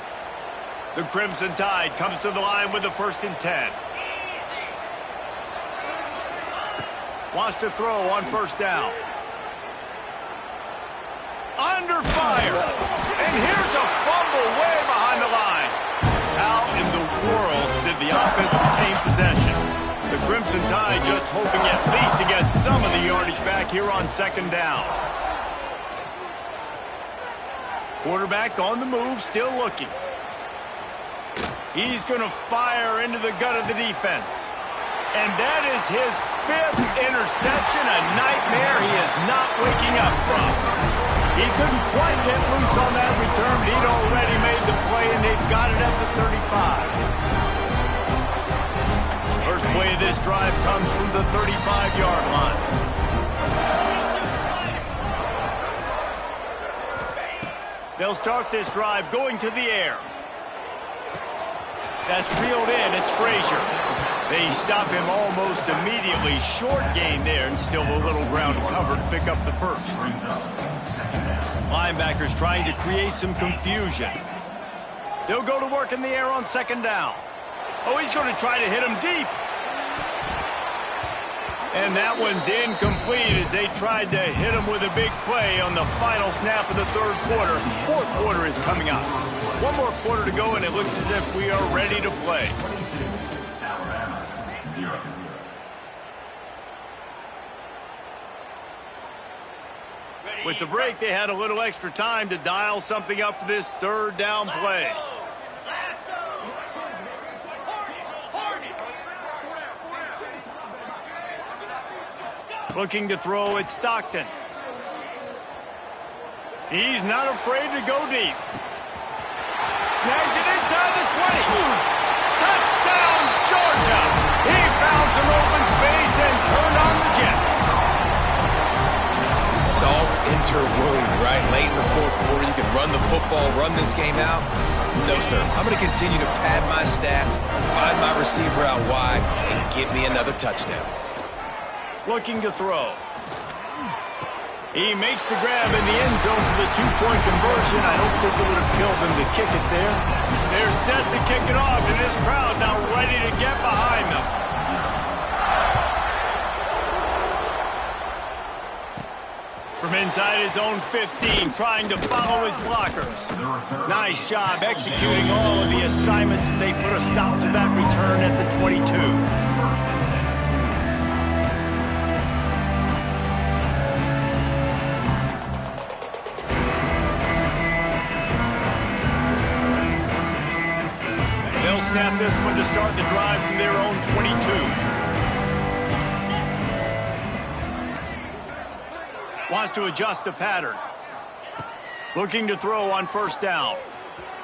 The Crimson Tide comes to the line with the 1st and 10. Wants to throw on 1st down. Under fire. And here's a fumble way behind the line. How in the world did the offense retain possession? The Crimson Tide just hoping at least to get some of the yardage back here on 2nd down. Quarterback on the move, still looking. He's going to fire into the gut of the defense. And that is his 5th interception, a nightmare he is not waking up from. He couldn't quite get loose on that return, but he'd already made the play, and they've got it at the 35. First play of this drive comes from the 35-yard line. They'll start this drive going to the air. That's reeled in. It's Frazier. They stop him almost immediately. Short gain there, and still a little ground covered to pick up the 1st. Linebackers trying to create some confusion. They'll go to work in the air on 2nd down. Oh, he's going to try to hit him deep. And that one's incomplete as they tried to hit him with a big play on the final snap of the 3rd quarter. 4th quarter is coming up. 1 more quarter to go, and it looks as if we are ready to play. With the break, they had a little extra time to dial something up for this 3rd down play. Looking to throw at Stockton. He's not afraid to go deep. Snags it inside the 20. Touchdown, Georgia! He found some open space and turned on the Jets. Salt into wound, right? Late in the 4th quarter, you can run the football, run this game out. No, sir. I'm going to continue to pad my stats, find my receiver out wide, and get me another touchdown. Looking to throw. He makes the grab in the end zone for the 2-point conversion. I don't think it would have killed him to kick it there. They're set to kick it off, and this crowd now ready to get behind them. From inside his own 15, trying to follow his blockers. Nice job executing all of the assignments as they put a stop to that return at the 22. Snap this one to start the drive from their own 22. Wants to adjust the pattern. Looking to throw on 1st down.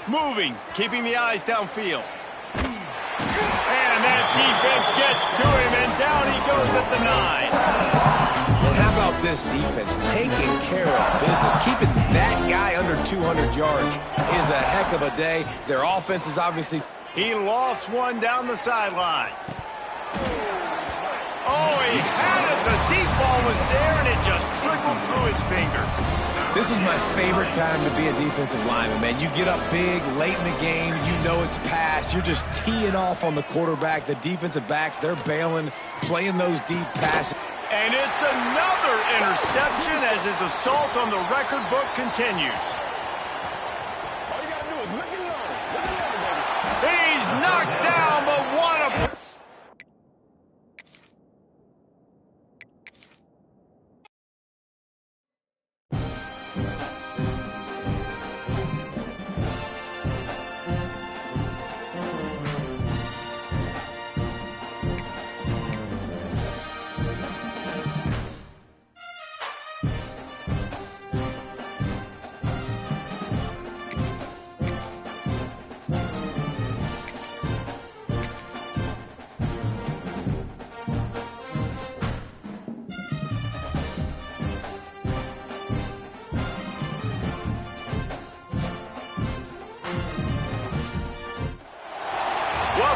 Moving, keeping the eyes downfield. And that defense gets to him, and down he goes at the 9. And how about this defense taking care of business? Keeping that guy under 200 yards is a heck of a day. Their offense is obviously... He lost one down the sideline. Oh, he had it. The deep ball was there, and it just trickled through his fingers. This was my favorite time to be a defensive lineman, man. You get up big, late in the game, you know it's past. You're just teeing off on the quarterback. The defensive backs, they're bailing, playing those deep passes. And it's another interception as his assault on the record book continues. He's knocked down, but one of...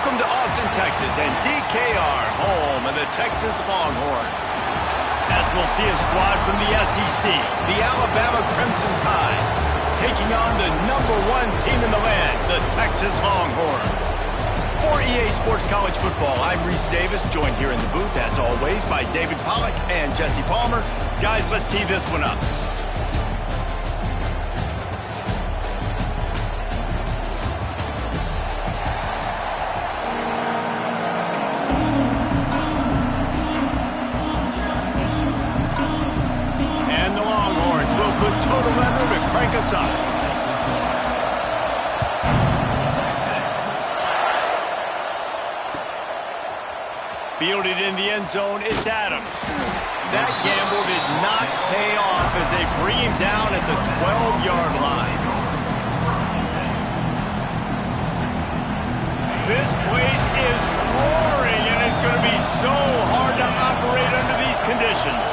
Welcome to Austin, Texas, and DKR, home of the Texas Longhorns. As we'll see a squad from the SEC, the Alabama Crimson Tide, taking on the #1 team in the land, the Texas Longhorns. For EA Sports College Football, I'm Reese Davis, joined here in the booth, as always, by David Pollack and Jesse Palmer. Guys, let's tee this one up. And the Longhorns will put total leather to crank us up. Fielded in the end zone, it's Adams. That gamble did not pay off as they bring him down at the 12-yard line. This place is roaring, and it's going to be so hard to operate under these conditions.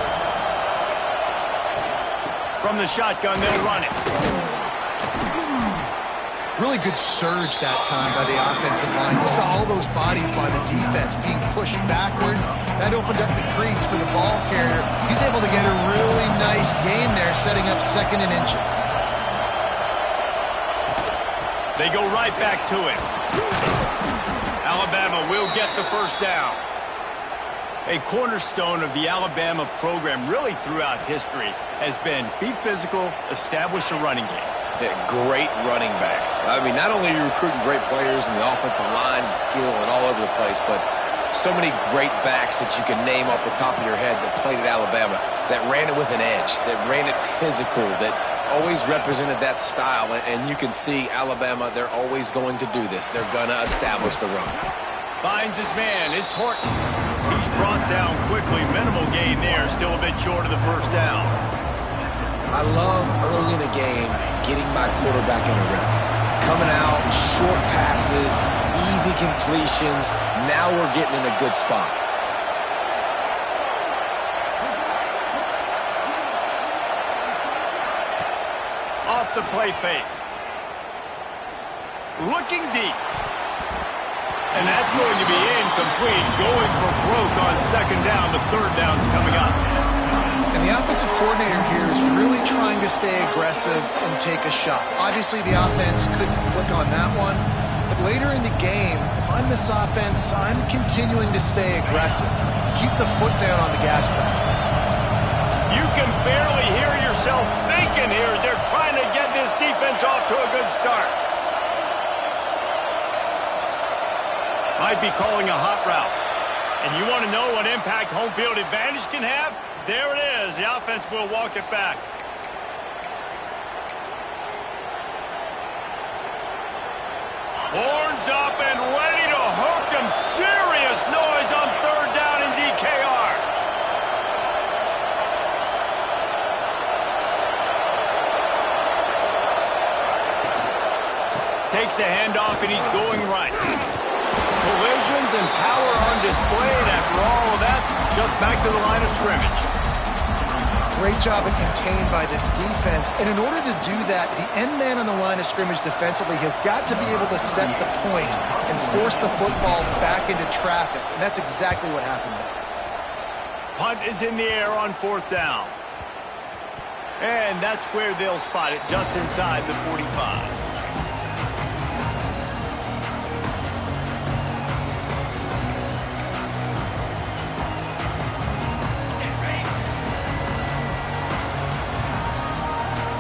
From the shotgun, they'll run it. Really good surge that time by the offensive line. You saw all those bodies by the defense being pushed backwards. That opened up the crease for the ball carrier. He's able to get a really nice gain there, setting up 2nd and inches. They go right back to it. Alabama will get the first down. A cornerstone of the Alabama program really throughout history has been be physical, establish a running game. Yeah, great running backs. I mean, not only are you recruiting great players in the offensive line and skill and all over the place, but so many great backs that you can name off the top of your head that played at Alabama, that ran it with an edge, that ran it physical, that always represented that style. And you can see Alabama, they're always going to do this. They're going to establish the run. Finds his man. It's Horton. He's brought down quickly. Minimal gain there. Still a bit short of the first down. I love early in the game getting my quarterback in a rhythm. Coming out, short passes, easy completions. Now we're getting in a good spot. Off the play fake. Looking deep. And that's going to be incomplete. Going for broke on 2nd down. The 3rd down's coming up. And the offensive coordinator here is really trying to stay aggressive and take a shot. Obviously, the offense couldn't click on that one. But later in the game, if I'm this offense, I'm continuing to stay aggressive. Keep the foot down on the gas pedal. You can barely hear yourself thinking here as they're trying to get this defense off to a good start. Might be calling a hot route. And you want to know what impact home field advantage can have? There it is. The offense will walk it back. Horns up and ready to hook them. Serious noise on 3rd down in DKR. Takes the handoff and he's going right. Collisions and power on display, and after all of that, just back to the line of scrimmage. Great job at contained by this defense. And in order to do that, the end man on the line of scrimmage defensively has got to be able to set the point and force the football back into traffic. And that's exactly what happened there. Punt is in the air on 4th down. And that's where they'll spot it, just inside the 45.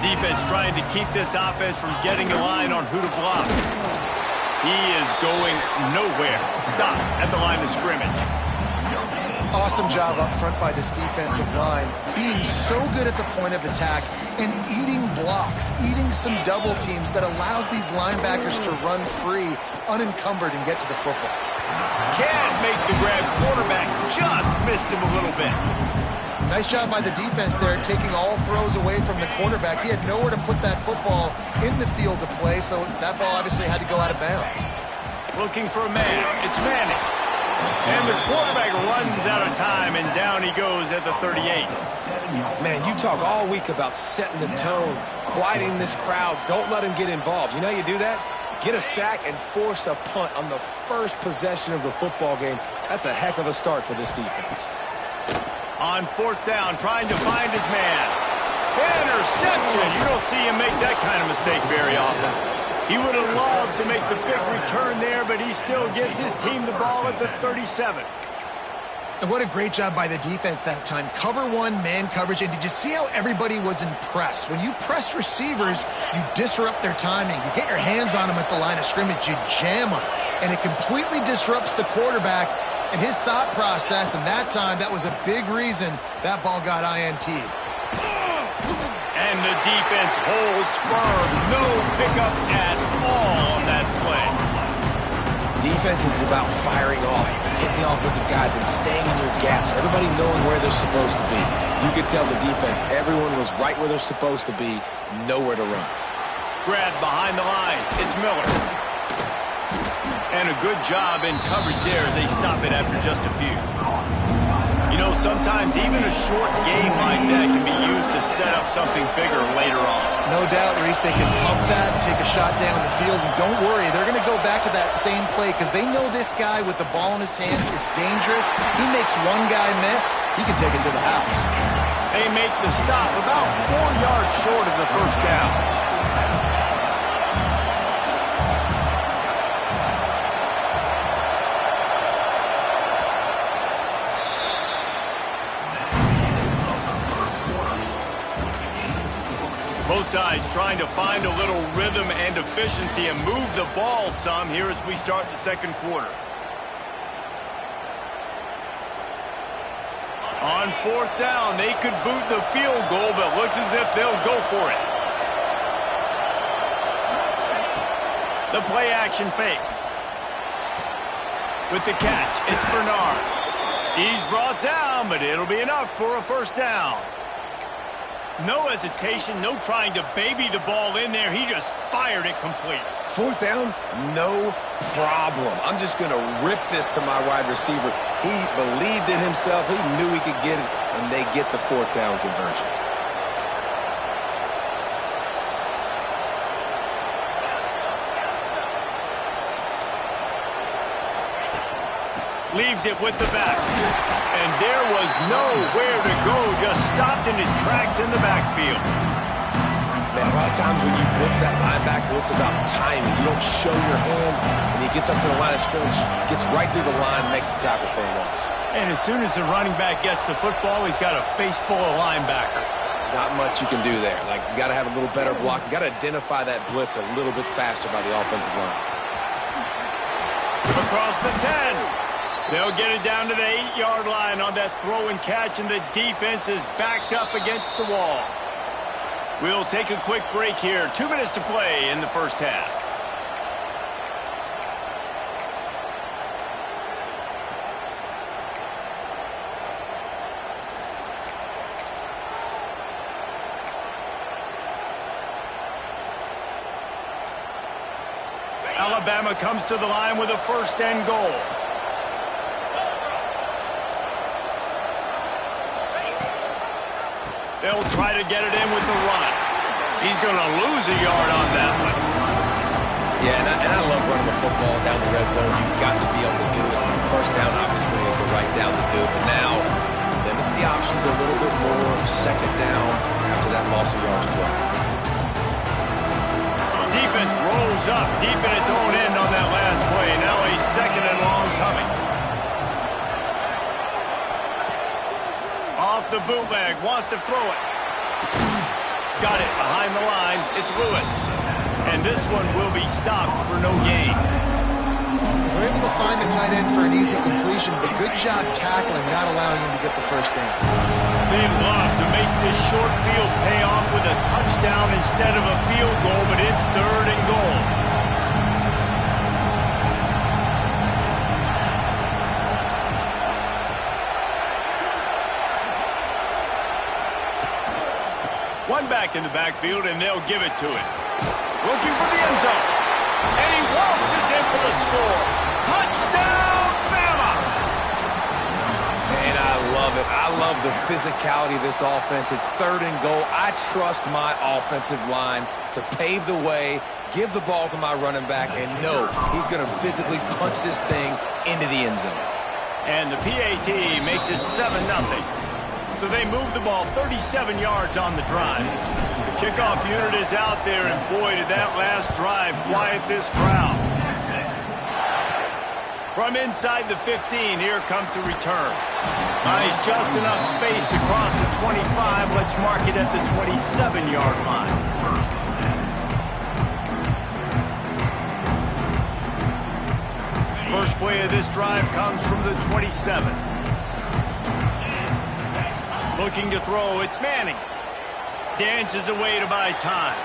Defense trying to keep this offense from getting a line on who to block. He is going nowhere. Stop at the line of scrimmage. Awesome job up front by this defensive line. Being so good at the point of attack and eating blocks, eating some double teams that allows these linebackers to run free, unencumbered, and get to the football. Can't make the grab. Quarterback just missed him a little bit. Nice job by the defense there, taking all throws away from the quarterback. He had nowhere to put that football in the field to play, so that ball obviously had to go out of bounds. Looking for a man. It's Manning. And the quarterback runs out of time, and down he goes at the 38. Man, you talk all week about setting the tone, quieting this crowd. Don't let him get involved. You know how you do that? Get a sack and force a punt on the first possession of the football game. That's a heck of a start for this defense. On fourth down, trying to find his man. Interception! You don't see him make that kind of mistake very often. He would have loved to make the big return there, but he still gives his team the ball at the 37. And what a great job by the defense that time. Cover one, man coverage. And did you see how everybody was impressed? When you press receivers, you disrupt their timing. You get your hands on them at the line of scrimmage. You jam them. And it completely disrupts the quarterback and his thought process. And that time, that was a big reason that ball got INT'd. And the defense holds firm. No pickup at all on that play. Defense is about firing off, hitting the offensive guys, and staying in your gaps. Everybody knowing where they're supposed to be. You could tell the defense, everyone was right where they're supposed to be, nowhere to run. Grab behind the line. It's Miller. And a good job in coverage there as they stop it after just a few. You know, sometimes even a short game like that can be used to set up something bigger later on. No doubt, Reese, they can pump that and take a shot down the field. And don't worry, they're going to go back to that same play because they know this guy with the ball in his hands is dangerous. He makes one guy miss, he can take it to the house. They make the stop about 4 yards short of the first down. Both sides trying to find a little rhythm and efficiency and move the ball some here as we start the second quarter. On fourth down, they could boot the field goal, but looks as if they'll go for it. The play action fake. With the catch, it's Bernard. He's brought down, but it'll be enough for a first down. No hesitation, no trying to baby the ball in there. He just fired it complete. Fourth down, no problem. I'm just going to rip this to my wide receiver. He believed in himself. He knew he could get it, and they get the fourth down conversion. Leaves it with the back. And there was nowhere to go, just stopped in his tracks in the backfield. Man, a lot of times when you blitz that linebacker, it's about timing. You don't show your hand, and he gets up to the line of scrimmage, gets right through the line, makes the tackle for a loss. And as soon as the running back gets the football, he's got a face full of linebacker. Not much you can do there. Like, you got to have a little better block. You got to identify that blitz a little bit faster by the offensive line. Across the 10. They'll get it down to the 8-yard line on that throw and catch, and the defense is backed up against the wall. We'll take a quick break here. 2 minutes to play in the first half. Alabama comes to the line with a first and goal. They'll try to get it in with the run. He's going to lose a yard on that one. Yeah, and I love running the football down the red zone. You've got to be able to do it. First down, obviously, is the right down to do. But now, limits the options a little bit more. Second down after that loss of yards play. Defense rolls up deep in its own end on that last play. Now a second and long coming. Off the bootleg, wants to throw it. Got it behind the line. It's Lewis. And this one will be stopped for no gain. They're able to find the tight end for an easy completion, but good job tackling, not allowing him to get the first down. They'd love to make this short field pay off with a touchdown instead of a field goal, but it's third and goal. One back in the backfield, and they'll give it to him. Looking for the end zone. And he waltzes in for the score. Touchdown, Bama! And I love it. I love the physicality of this offense. It's 3rd and goal. I trust my offensive line to pave the way, give the ball to my running back, and know he's going to physically punch this thing into the end zone. And the PAT makes it 7-0. So they move the ball 37 yards on the drive. The kickoff unit is out there, and boy, did that last drive quiet this crowd. From inside the 15, here comes the return. Nice, just enough space to cross the 25. Let's mark it at the 27-yard line. First play of this drive comes from the 27. Looking to throw, it's Manning. Dances away to buy time.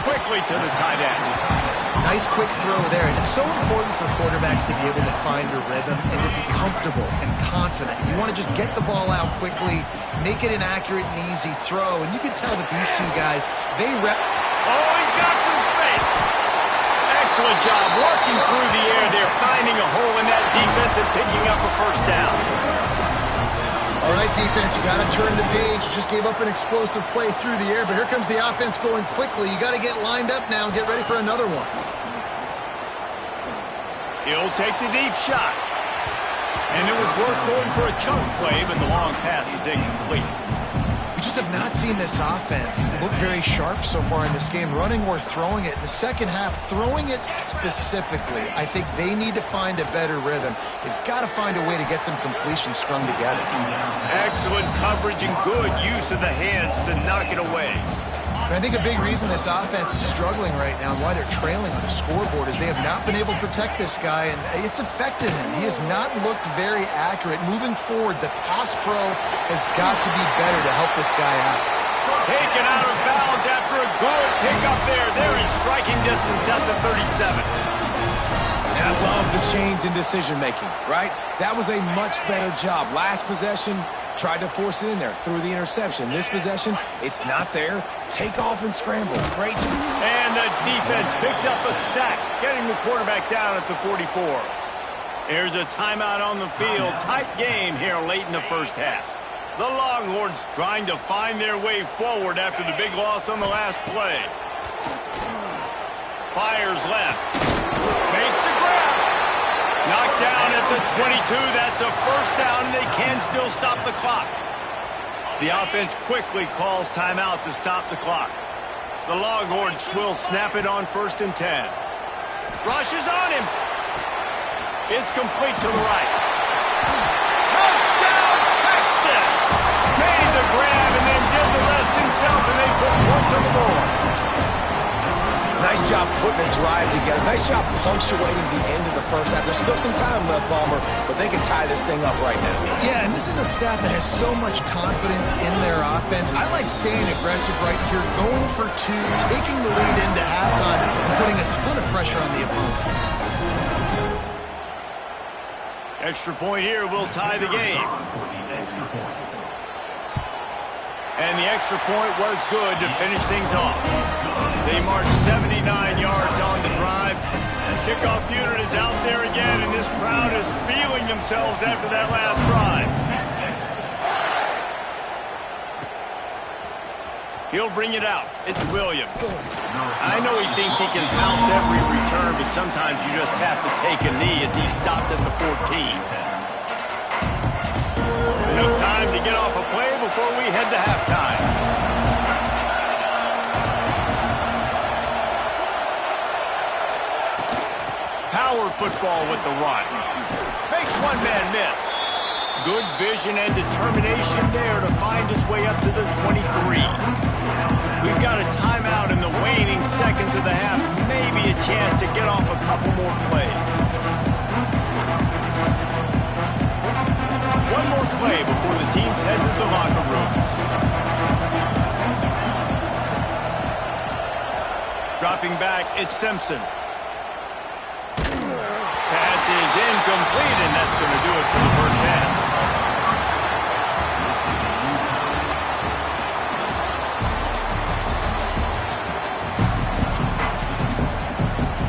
Quickly to the tight end. Nice quick throw there, and it's so important for quarterbacks to be able to find a rhythm and to be comfortable and confident. You want to just get the ball out quickly, make it an accurate and easy throw, and you can tell that these two guys, they rep. Oh, he's got some space. Excellent job working through the air there, finding a hole in that defense and picking up a first down. All right, defense, you got to turn the page. You just gave up an explosive play through the air, but here comes the offense going quickly. You got to get lined up now and get ready for another one. He'll take the deep shot. And it was worth going for a chunk play, but the long pass is incomplete. We just have not seen this offense look very sharp so far in this game, running or throwing it. In the second half, throwing it specifically, I think they need to find a better rhythm. They've got to find a way to get some completions strung together. Excellent coverage and good use of the hands to knock it away. And I think a big reason this offense is struggling right now and why they're trailing on the scoreboard is they have not been able to protect this guy, and it's affected him. He has not looked very accurate. Moving forward, the pass pro has got to be better to help this guy out. Taken out of bounds after a good pickup there. There is striking distance at the 37. And I love the change in decision-making, right? That was a much better job. Last possession, tried to force it in there, threw the interception. This possession, it's not there. Take off and scramble. Great job. And the defense picks up a sack, getting the quarterback down at the 44. There's a timeout on the field. Tight game here late in the first half. The Longhorns trying to find their way forward after the big loss on the last play. Fires left. Makes the grab. Knocked down at the 22. That's a first down, and they can still stop the clock. The offense quickly calls timeout to stop the clock. The Longhorns will snap it on 1st and 10. Rushes on him. It's complete to the right. Touchdown, Texas! Made the grab and then did the rest himself, and they put points on the board. Nice job putting a drive together. Nice job punctuating the end of the first half. There's still some time left, Palmer, but they can tie this thing up right now. Yeah, and this is a staff that has so much confidence in their offense. I like staying aggressive right here, going for two, taking the lead into halftime, and putting a ton of pressure on the opponent. Extra point here will tie the game. And the extra point was good to finish things off. They marched 79 yards on the drive. Kickoff unit is out there again, and this crowd is feeling themselves after that last drive. He'll bring it out. It's Williams. I know he thinks he can pounce every return, but sometimes you just have to take a knee as he stopped at the 14. Enough time to get off a play before we head to halftime. Power football with the run. Makes one man miss. Good vision and determination there to find his way up to the 23. We've got a timeout in the waning seconds of the half. Maybe a chance to get off a couple more plays. One more play before the teams head to the locker rooms. Dropping back, it's Simpson. Pass is incomplete, and that's going to do it for the first half.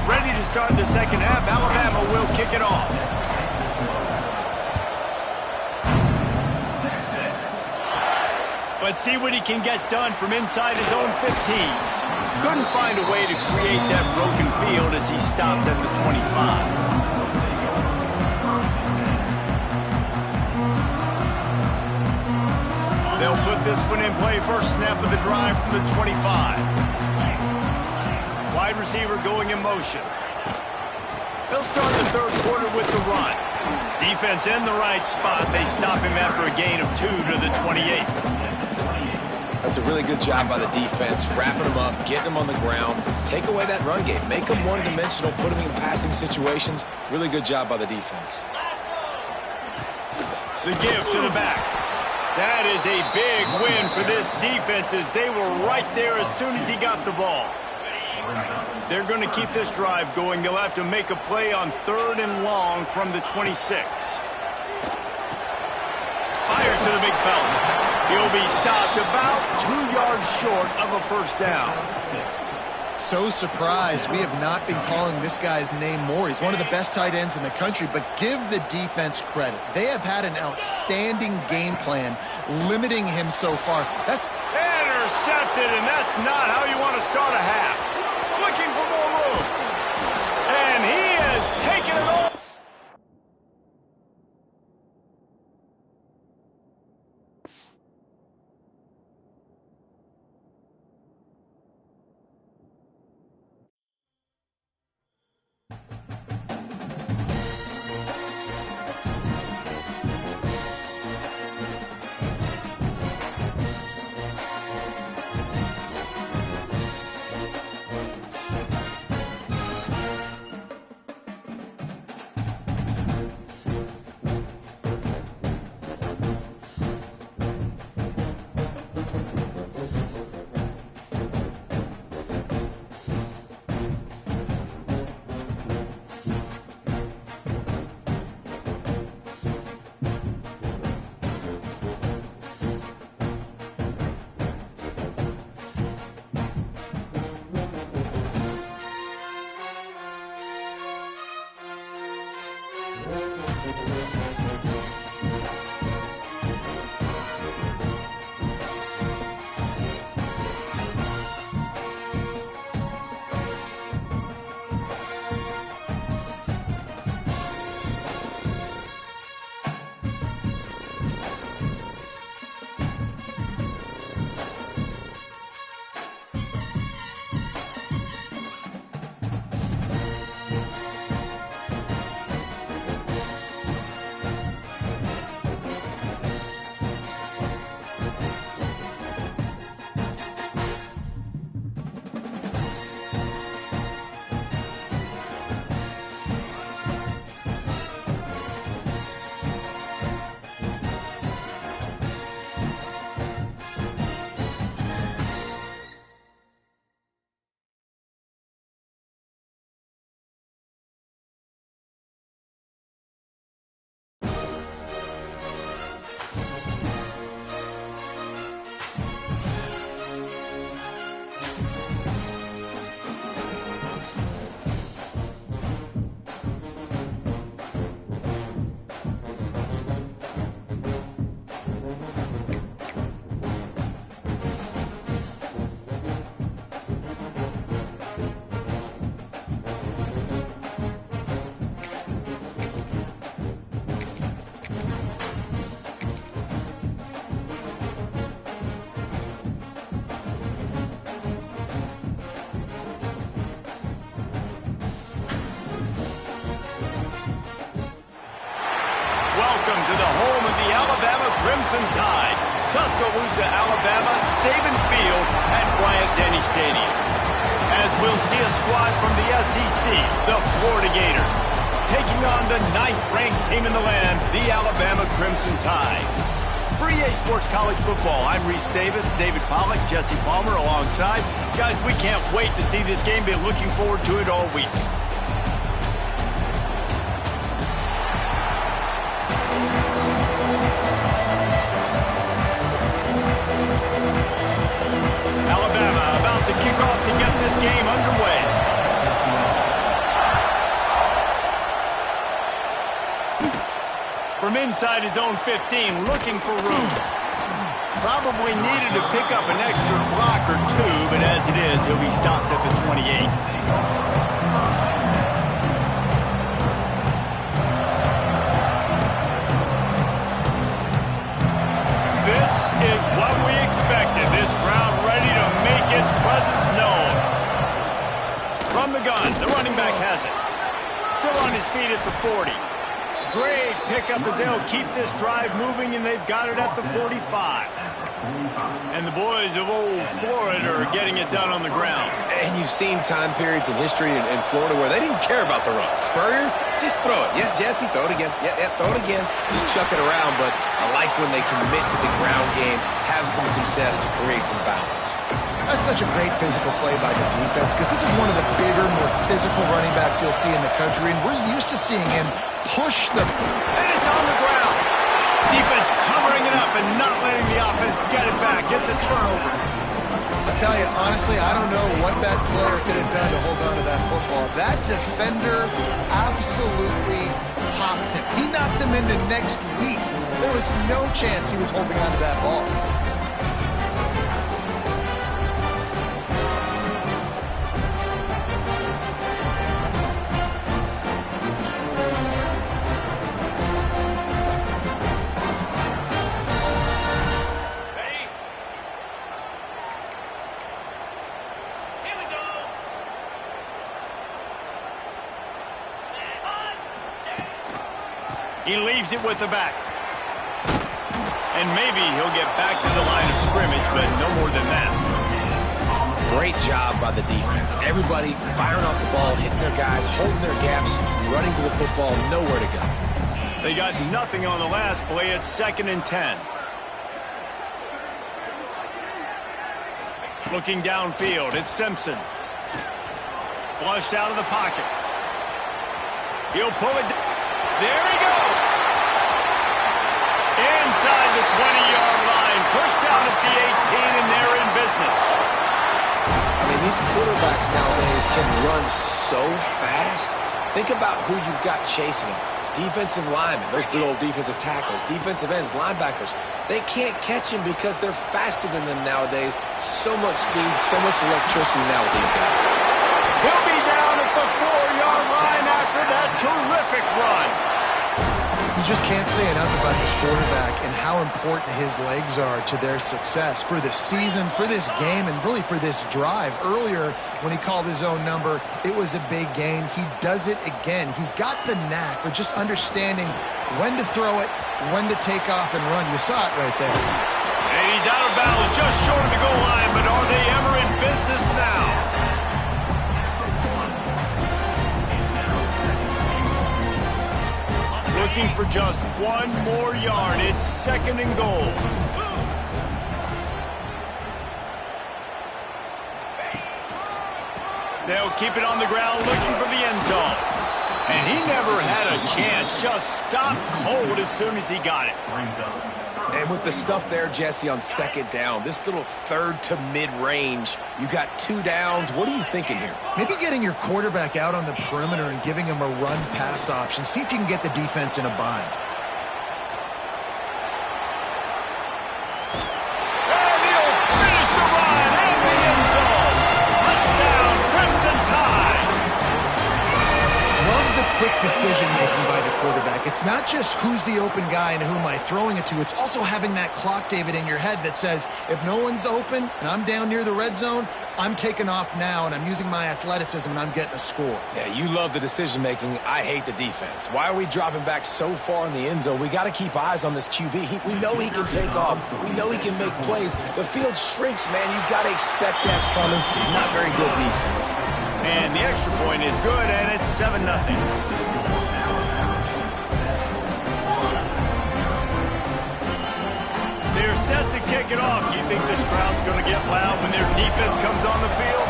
Ready to start the second half. Alabama will kick it off. Let's see what he can get done from inside his own 15. Couldn't find a way to create that broken field as he stopped at the 25. They'll put this one in play. First snap of the drive from the 25. Wide receiver going in motion. They'll start the third quarter with the run. Defense in the right spot. They stop him after a gain of 2 to the 28. That's a really good job by the defense, wrapping him up, getting him on the ground, take away that run game, make him one-dimensional, put him in passing situations. Really good job by the defense. The give to the back. That is a big win for this defense as they were right there as soon as he got the ball. They're going to keep this drive going. They'll have to make a play on 3rd and long from the 26. Fires to the big fella. He'll be stopped about 2 yards short of a first down. So surprised we have not been calling this guy's name more. He's one of the best tight ends in the country, but give the defense credit. They have had an outstanding game plan limiting him so far. Intercepted, and that's not how you want to start a half. Looking for more room. And he has taken it all. Welcome to the home of the Alabama Crimson Tide. Tuscaloosa, Alabama, Saban Field at Bryant-Denny Stadium. As we'll see a squad from the SEC, the Florida Gators, taking on the 9th-ranked team in the land, the Alabama Crimson Tide. For EA Sports College Football, I'm Reese Davis, David Pollack, Jesse Palmer alongside. Guys, we can't wait to see this game. Been looking forward to it all week. Alabama about to kick off to get this game underway. From inside his own 15, looking for room. Probably needed to pick up an extra block or two, but as it is, he'll be stopped at the 28. This is what we expected. This crowd ready to make its presence known. From the gun, the running back has it. Still on his feet at the 40. Great pickup as they'll keep this drive moving, and they've got it at the 45. And the boys of old Florida are getting it done on the ground. And you've seen time periods in history in Florida where they didn't care about the run. Spurrier, just throw it. Yeah, Jesse, throw it again. Yeah, throw it again. Just chuck it around, but I like when they commit to the ground game, have some success to create some balance. That's such a great physical play by the defense because this is one of the bigger, more physical running backs you'll see in the country, and we're used to seeing him push the... And it's on the ground. Defense covering it up and not letting the offense get it back. It's a turnover. I tell you, honestly, I don't know what that player could have done to hold on to that football. That defender absolutely popped him. He knocked him into next week. There was no chance he was holding on to that ball. He leaves it with the back. And maybe he'll get back to the line of scrimmage, but no more than that. Great job by the defense. Everybody firing off the ball, hitting their guys, holding their gaps, running to the football, nowhere to go. They got nothing on the last play. It's 2nd and 10. Looking downfield, it's Simpson. Flushed out of the pocket. He'll pull it down. There he goes. Inside the 20-yard line. Pushed down at the 18, and they're in business. I mean, these quarterbacks nowadays can run so fast. Think about who you've got chasing them. Defensive linemen, those good old defensive tackles, defensive ends, linebackers. They can't catch him because they're faster than them nowadays. So much speed, so much electricity now with these guys. He'll be down at the 4-yard line after that terrific run. You just can't say enough about this quarterback and how important his legs are to their success for this season, for this game, and really for this drive. Earlier, when he called his own number, it was a big gain. He does it again. He's got the knack for just understanding when to throw it, when to take off and run. You saw it right there. And he's out of bounds just short of the goal line, but are they ever in business now? Looking for just one more yard. It's 2nd and goal. They'll keep it on the ground looking for the end zone. And he never had a chance. Just stopped cold as soon as he got it. And with the stuff there, Jesse, on 2nd down, this little 3rd to mid-range, you got 2 downs. What are you thinking here? Maybe getting your quarterback out on the perimeter and giving him a run-pass option. See if you can get the defense in a bind. And he'll finish the run in the end zone. Touchdown, Crimson Tide. Love the quick decision-making by the quarterback. It's not just who's the open guy and who am I throwing it to. It's also having that clock, David, in your head that says, if no one's open and I'm down near the red zone, I'm taking off now and I'm using my athleticism and I'm getting a score. Yeah, you love the decision-making. I hate the defense. Why are we dropping back so far in the end zone? We got to keep eyes on this QB. We know he can take off. We know he can make plays. The field shrinks, man. You got to expect that's coming. Not very good defense. And the extra point is good, and it's 7-0. They're set to kick it off. You think this crowd's going to get loud when their defense comes on the field?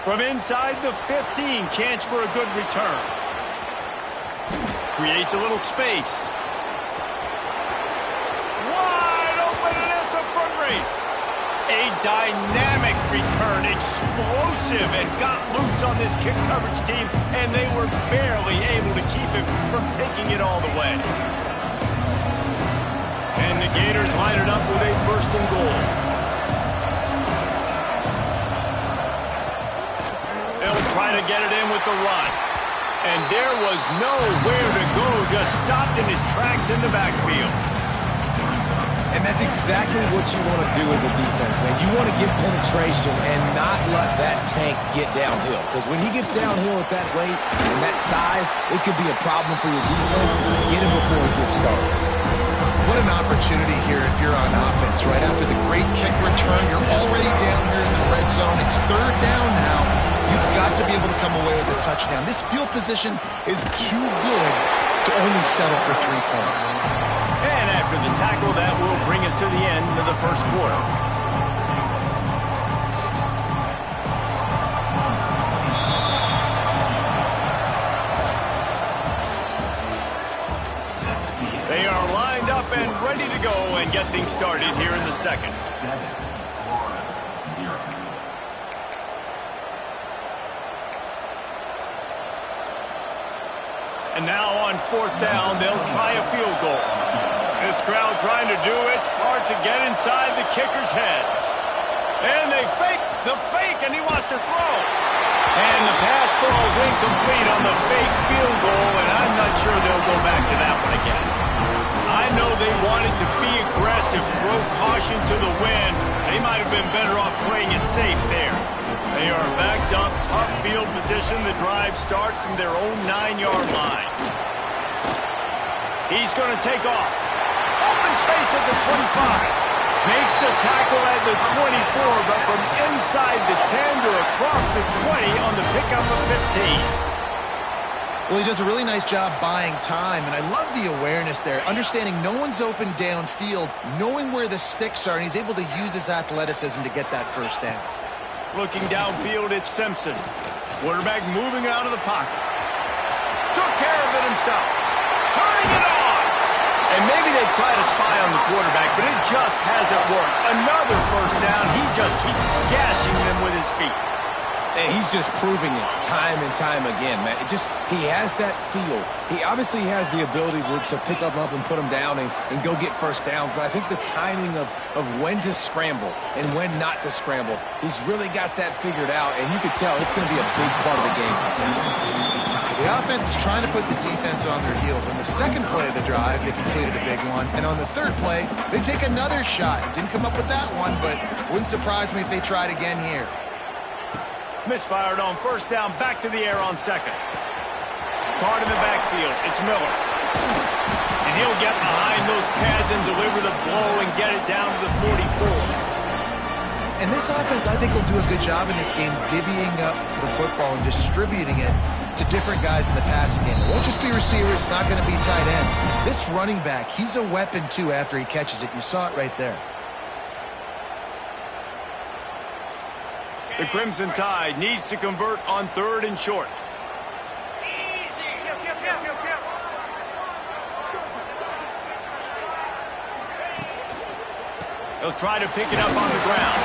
From inside the 15, chance for a good return. Creates a little space. Wide open, and it's a foot race. A dynamic return, explosive elusive and got loose on this kick coverage team, and they were barely able to keep it from taking it all the way. And the Gators line it up with a 1st and goal. They'll try to get it in with the run. And there was nowhere to go, just stopped in his tracks in the backfield. And that's exactly what you want to do as a defense, man. You want to get penetration and not let that tank get downhill. Because when he gets downhill at that weight and that size, it could be a problem for your defense. Get him before he gets started. What an opportunity here if you're on offense. Right after the great kick return, you're already down here in the red zone. It's 3rd down now. You've got to be able to come away with a touchdown. This field position is too good to only settle for 3 points. And after the tackle, that will bring us to the end of the 1st quarter. They are lined up and ready to go and get things started here in the 2nd. 7-4-0. And now on 4th down, they'll try a field goal. This crowd trying to do its part to get inside the kicker's head. And they fake the fake, and he wants to throw. And the pass falls incomplete on the fake field goal, and I'm not sure they'll go back to that one again. I know they wanted to be aggressive, throw caution to the wind. They might have been better off playing it safe there. They are backed up, tough field position. The drive starts from their own 9-yard line. He's going to take off. Open space at the 25. Makes the tackle at the 24, but from inside the 10 to across the 20 on the pickup of 15. Well, he does a really nice job buying time, and I love the awareness there, understanding no one's open downfield, knowing where the sticks are, and he's able to use his athleticism to get that 1st down. Looking downfield, it's Simpson. Quarterback moving out of the pocket. Took care of it himself. Turning it on! And maybe they try to spy on the quarterback, but it just hasn't worked. Another 1st down. He just keeps gashing them with his feet. And he's just proving it time and time again, man. He has that feel. He obviously has the ability to pick them up and put them down and go get 1st downs, but I think the timing of when to scramble and when not to scramble, he's really got that figured out, and you can tell it's going to be a big part of the game. The offense is trying to put the defense on their heels. On the 2nd play of the drive, they completed a big one, and on the 3rd play, they take another shot. Didn't come up with that one, but wouldn't surprise me if they tried again here. Misfired on 1st down, back to the air on 2nd. Card in the backfield, it's Miller. And he'll get behind those pads and deliver the blow and get it down to the 44. And this offense, I think, will do a good job in this game divvying up the football and distributing it to different guys in the passing game. It won't just be receivers, it's not going to be tight ends. This running back, he's a weapon, too, after he catches it. You saw it right there. The Crimson Tide needs to convert on 3rd and short. They'll try to pick it up on the ground.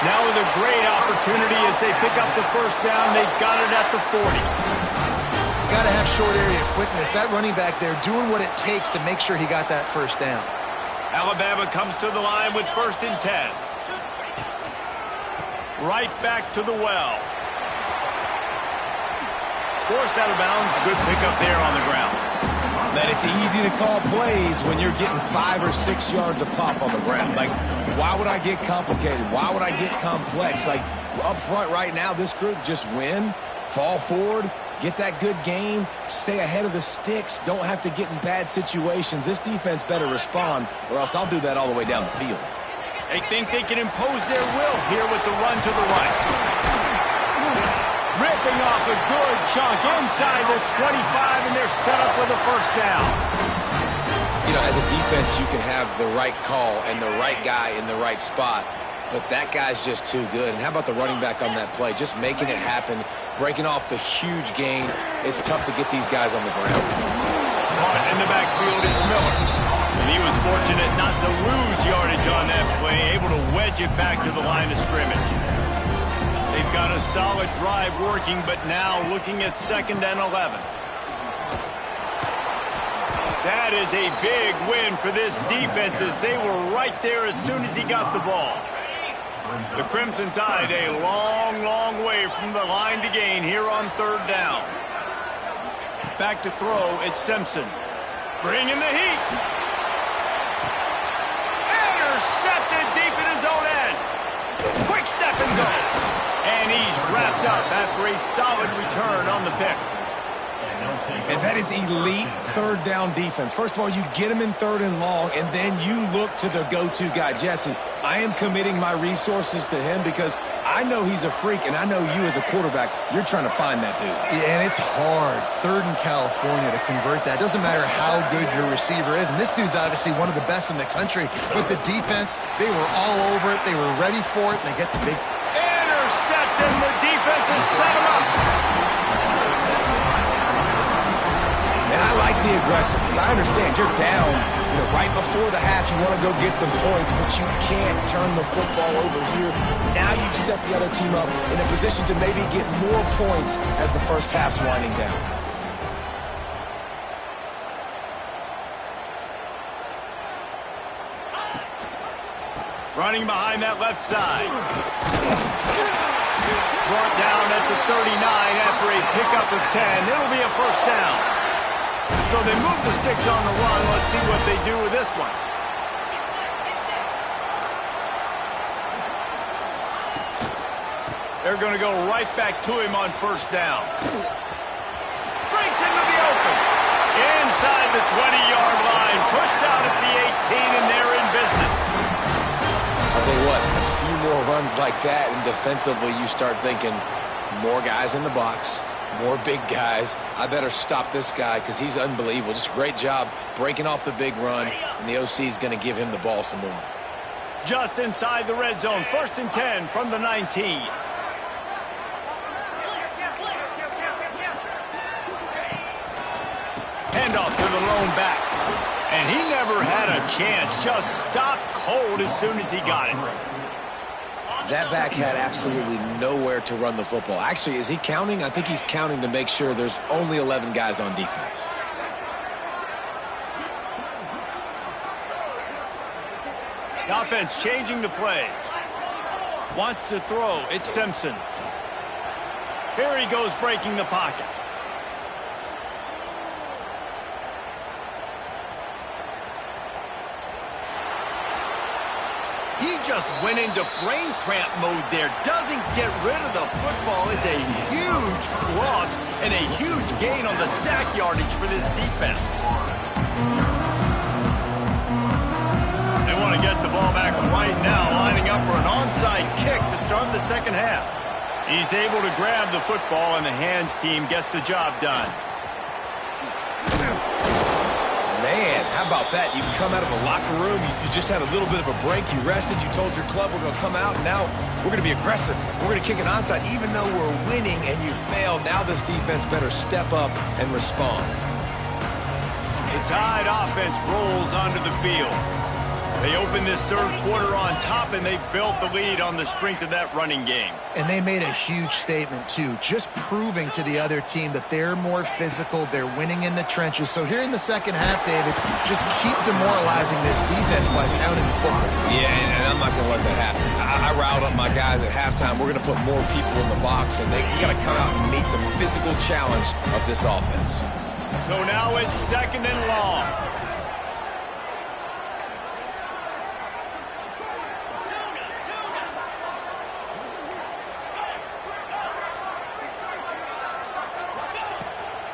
Now with a great opportunity as they pick up the 1st down. They've got it at the 40. Got to have short area quickness. That running back there doing what it takes to make sure he got that 1st down. Alabama comes to the line with 1st and 10. Right back to the well. Forced out of bounds. Good pickup there on the ground. Man, it's easy to call plays when you're getting 5 or 6 yards of pop on the ground. Like, why would I get complicated? Why would I get complex? Like, up front right now, this group just win, fall forward, get that good gain, stay ahead of the sticks, don't have to get in bad situations. This defense better respond, or else I'll do that all the way down the field. They think they can impose their will here with the run to the right. Ripping off a good chunk inside the 25, and they're set up with a 1st down. You know, as a defense, you can have the right call and the right guy in the right spot, but that guy's just too good. And how about the running back on that play? Just making it happen, breaking off the huge gain. It's tough to get these guys on the ground. Caught in the backfield is Miller. And he was fortunate not to lose yardage on that play, able to wedge it back to the line of scrimmage. They've got a solid drive working, but now looking at 2nd and 11. That is a big win for this defense as they were right there as soon as he got the ball. The Crimson Tide a long, long way from the line to gain here on 3rd down. Back to throw, it's Simpson. Bringing the heat. Intercepted deep in his own end. Quick step and go. And he's wrapped up after a solid return on the pick. And that is elite 3rd down defense. First of all, you get him in 3rd and long, and then you look to the go-to guy, Jesse. I am committing my resources to him because I know he's a freak, and I know you as a quarterback, you're trying to find that dude. Yeah, and it's hard, 3rd in California, to convert that. Doesn't matter how good your receiver is. And this dude's obviously one of the best in the country. But the defense, they were all over it. They were ready for it, and they get the big... Intercepted, and the defense has set him up. And I like the aggressiveness. I understand you're down, right before the half. You want to go get some points, but you can't turn the football over here. Now you've set the other team up in a position to maybe get more points as the first half's winding down. Running behind that left side. Brought down at the 39 after a pickup of 10. It'll be a 1st down. So they move the sticks on the run. Let's see what they do with this one. They're going to go right back to him on 1st down. Breaks into the open. Inside the 20-yard line. Pushed out at the 18, and they're in business. I'll tell you what, a few more runs like that, and defensively you start thinking more guys in the box. More big guys. I better stop this guy because he's unbelievable. Just a great job breaking off the big run, and the OC is going to give him the ball some more. Just inside the red zone. 1st and 10 from the 19. Handoff to the lone back. And he never had a chance. Just stopped cold as soon as he got it. That back had absolutely nowhere to run the football. Actually, is he counting? I think he's counting to make sure there's only 11 guys on defense. The offense changing the play. Wants to throw. It's Simpson. Here he goes breaking the pocket. He just went into brain cramp mode there. Doesn't get rid of the football. It's a huge loss and a huge gain on the sack yardage for this defense. They want to get the ball back right now, lining up for an onside kick to start the 2nd half. He's able to grab the football, and the hands team gets the job done. Man, how about that? You come out of the locker room, you just had a little bit of a break, you rested, you told your club we're going to come out, and now we're going to be aggressive. We're going to kick an onside. Even though we're winning and you fail, now this defense better step up and respond. The Tide offense rolls onto the field. They open this 3rd quarter on top, and they built the lead on the strength of that running game. And they made a huge statement, too, just proving to the other team that they're more physical, they're winning in the trenches. So here in the 2nd half, David, just keep demoralizing this defense by pounding the football. Yeah, and I'm not going to let that happen. I riled up my guys at halftime. We're going to put more people in the box, and they got to come out and meet the physical challenge of this offense. So now it's 2nd and long.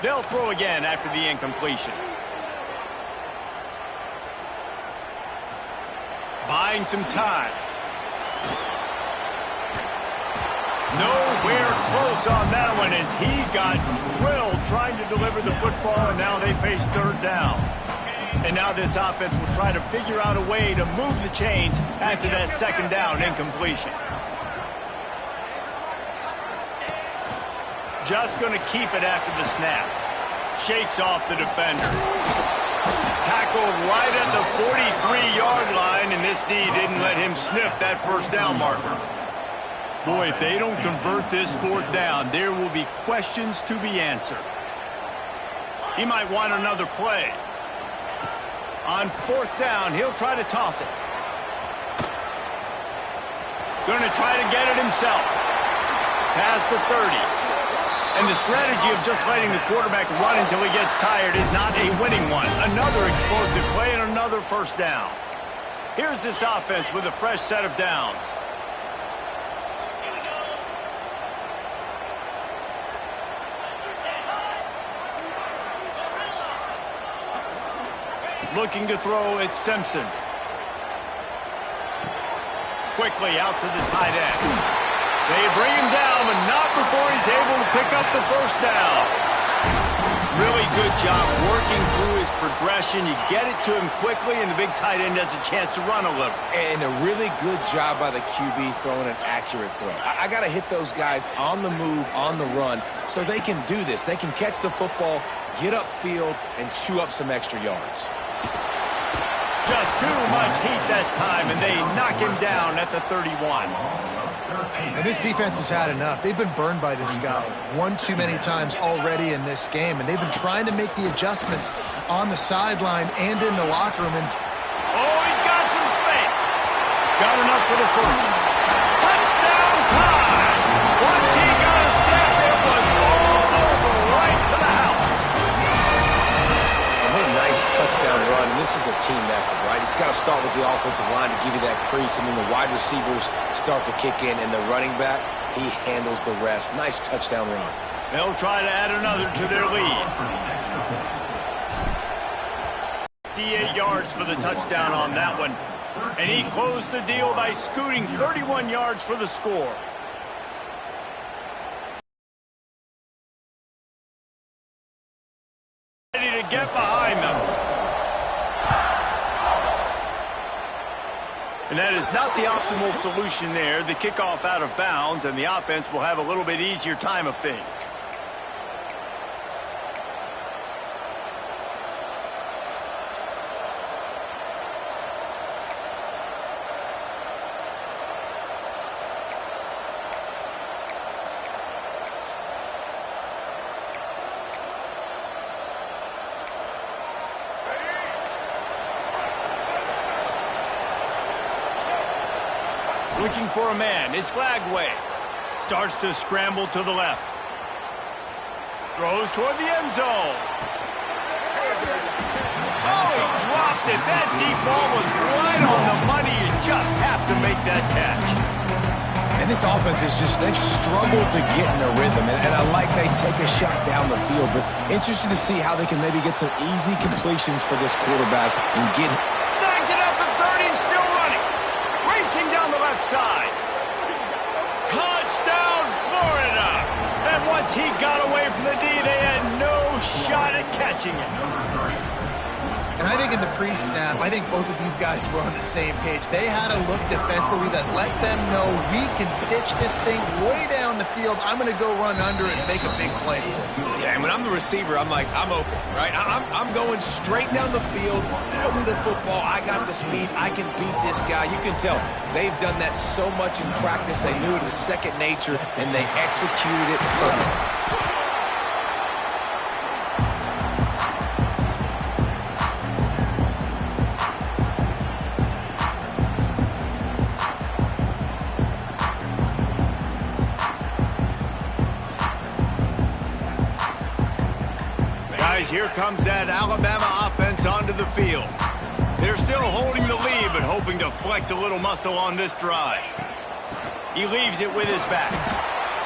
They'll throw again after the incompletion. Buying some time. Nowhere close on that one as he got drilled trying to deliver the football, and now they face 3rd down. And now this offense will try to figure out a way to move the chains after that 2nd down incompletion. Just going to keep it after the snap. Shakes off the defender. Tackled right at the 43-yard line, and this D didn't let him sniff that 1st down marker. Boy, if they don't convert this fourth down, there will be questions to be answered. He might want another play. On fourth down, he'll try to toss it. Going to try to get it himself. Past the 30. And the strategy of just letting the quarterback run until he gets tired is not a winning one. Another explosive play and another first down. Here's this offense with a fresh set of downs. Looking to throw at Simpson. Quickly out to the tight end. They bring him down, but not before he's able to pick up the first down. Really good job working through his progression. You get it to him quickly, and the big tight end has a chance to run a little. And a really good job by the QB throwing an accurate throw. I got to hit those guys on the move, on the run, so they can do this. They can catch the football, get upfield, and chew up some extra yards. Just too much heat that time, and they knock him down at the 31. And this defense has had enough. They've been burned by this guy one too many times already in this game, and they've been trying to make the adjustments on the sideline and in the locker room. Oh, he's got some space. Got enough for the first. Touchdown time! Once he got a step, it was all over right to the house. And what a nice touchdown run, and this is a team effort, right? It's got to start with the offensive line to give you that crease, and then the wide receivers start to kick in, and the running back, he handles the rest. Nice touchdown run. They'll try to add another to their lead. 58 yards for the touchdown on that one. And he closed the deal by scooting 31 yards for the score. Ready to get behind them. And that is not the optimal solution there. The kickoff out of bounds, and the offense will have a little bit easier time of things. Looking for a man. It's Lagway. Starts to scramble to the left. Throws toward the end zone. Oh, he dropped it. That deep ball was right on the money. You just have to make that catch. And this offense is just, they've struggled to get in a rhythm. And I like they take a shot down the field, but interested to see how they can maybe get some easy completions for this quarterback and get it. Snags it up at 30 and still running. Racing down the left side. Touchdown, Florida. And once he got away from the D, they had no shot at catching him. And I think in the pre-snap, I think both of these guys were on the same page. They had a look defensively that let them know we can pitch this thing way down the field. I'm going to go run under and make a big play for it. Yeah, and when I'm the receiver, I'm like, I'm open, right? I'm going straight down the field. Throw me the football. I got the speed. I can beat this guy. You can tell they've done that so much in practice. They knew it was second nature, and they executed it perfectly. Here comes that Alabama offense onto the field. They're still holding the lead, but hoping to flex a little muscle on this drive. He leaves it with his back.